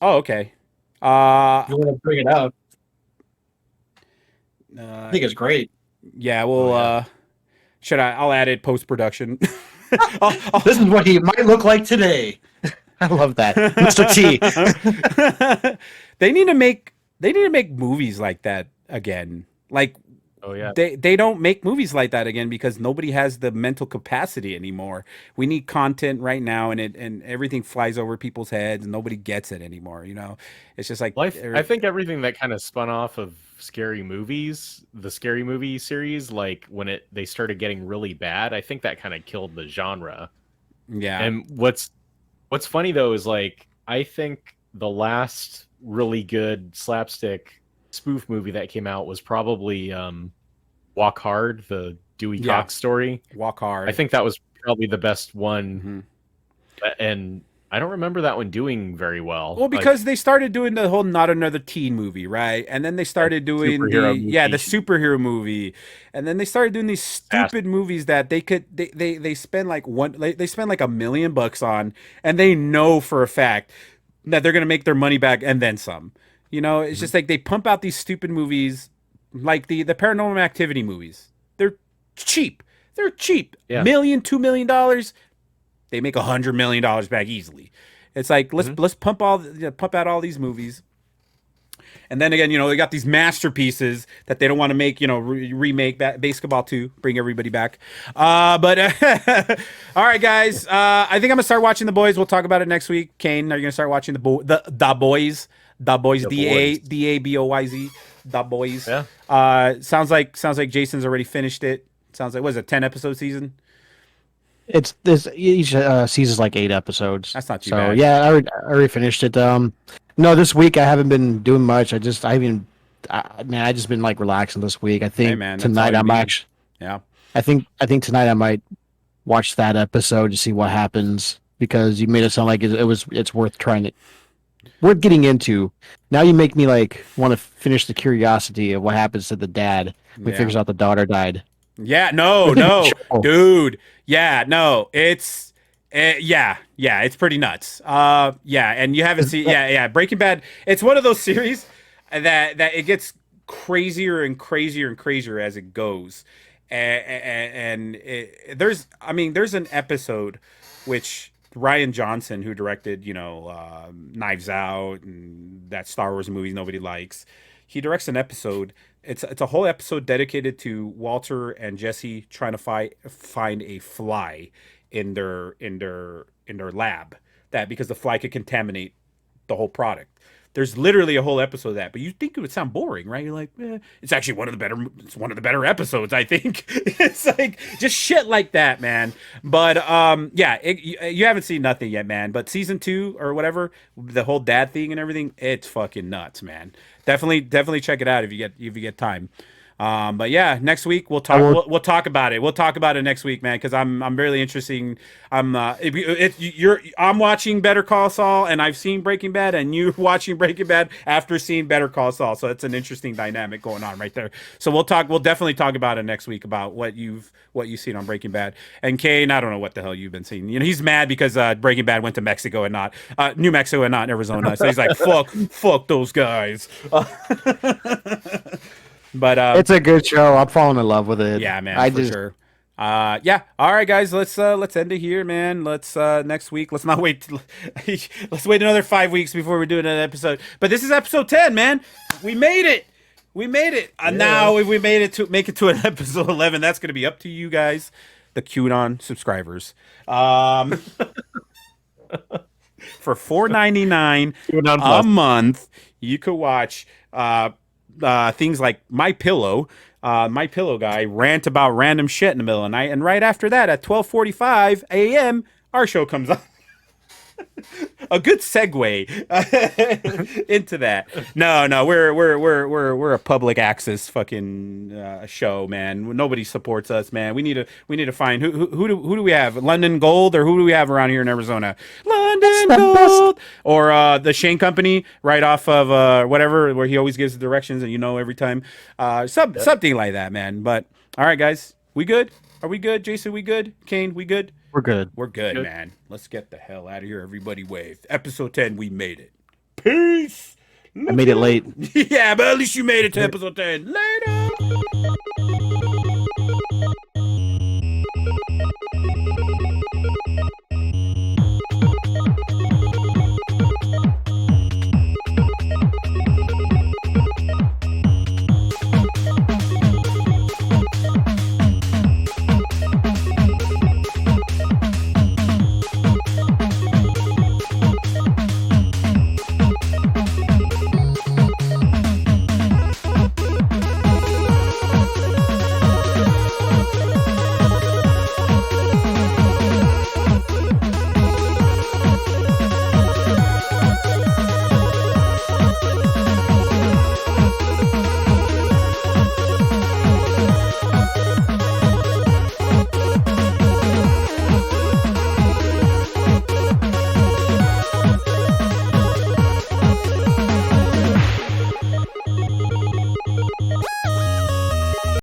Oh, okay. You want to bring it up? I think it's great. Yeah, well, should I? I'll add it post production. This is what he might look like today. I love that, Mr. T. They need to make movies like that again. Like, oh yeah, they don't make movies like that again because nobody has the mental capacity anymore. We need content right now, and everything flies over people's heads, and nobody gets it anymore. You know, it's just like I think everything that kind of spun off of scary movies, the scary movie series, like when they started getting really bad, I think that kind of killed the genre. Yeah. And what's funny though is like I think the last really good slapstick spoof movie that came out was probably Walk Hard, the Dewey Cox story. Walk Hard. I think that was probably the best one. Mm-hmm. And I don't remember that one doing very well. Well, because they started doing the whole Not Another Teen movie, right? And then they started doing the superhero movie. And then they started doing these stupid movies that they spend like $1 million on, and they know for a fact that they're gonna make their money back and then some. You know, it's just like they pump out these stupid movies like the Paranormal Activity movies. They're cheap. They're cheap. Yeah. $2 million. They make $100 million back easily. It's like let's pump out all these movies, and then again, you know, they got these masterpieces that they don't want to make, you know, remake Basketball 2, bring everybody back. But all right, guys, I think I'm gonna start watching The Boys. We'll talk about it next week. Kane, are you gonna start watching the Boys? The Boys, DABOYZ, The Boys. Yeah. Sounds like Jason's already finished it. Sounds like, what is it, 10-episode season? It's this each season's like 8 episodes. That's not too bad. So yeah, I already finished it. No, this week I haven't been doing much. I just been like relaxing this week. I think tonight I'm actually I think tonight I might watch that episode to see what happens, because you made it sound like it's worth getting into. Now you make me like want to finish the curiosity of what happens to the dad when he figures out the daughter died. Yeah, no, dude. Yeah, no, it's it's pretty nuts. And you haven't seen Breaking Bad. It's one of those series that it gets crazier and crazier and crazier as it goes. And there's an episode which Ryan Johnson, who directed, you know, Knives Out and that Star Wars movie nobody likes, he directs an episode. It's a whole episode dedicated to Walter and Jesse trying to find a fly in their lab, that because the fly could contaminate the whole product. There's literally a whole episode of that, but you think it would sound boring, right? You're like, it's actually one of the better episodes, I think. It's like just shit like that, man. But you haven't seen nothing yet, man. But season 2 or whatever, the whole dad thing and everything, it's fucking nuts, man. Definitely check it out if you get time. But yeah, next week we'll talk. We'll talk about it. We'll talk about it next week, man, because I'm really interesting. I'm watching Better Call Saul, and I've seen Breaking Bad, and you're watching Breaking Bad after seeing Better Call Saul. So it's an interesting dynamic going on right there. So we'll definitely talk about it next week about what you've seen on Breaking Bad. And Kane, I don't know what the hell you've been seeing. You know, he's mad because Breaking Bad went to Mexico and not New Mexico and not Arizona. So he's like, fuck those guys. But it's a good show. I'm falling in love with it. Yeah, man, for sure. All right, guys, let's end it here, man. Let's next week. Let's not wait. Let's wait another 5 weeks before we do another episode. But this is episode 10, man. We made it. Now, if we make it to an episode 11, that's gonna be up to you guys. the QAnon subscribers. For $4.99 QAnon a Plus. month, you could watch things like My Pillow. My Pillow guy rant about random shit in the middle of the night, and right after that, at 12:45 a.m., our show comes on. A good segue into that. No, we're a public access fucking show, man. Nobody supports us, man. We need to find who do we have? London Gold, or who do we have around here in Arizona? London Gold, or the Shane Company, right off of whatever, where he always gives the directions, and every time, something like that, man. But all right, guys, we good? Are we good, Jason? We good? Kane, we good? We're good. We're good, man. Let's get the hell out of here. Everybody wave. Episode 10, we made it. Peace. I made it late. Yeah, but at least you made it to episode 10. Later.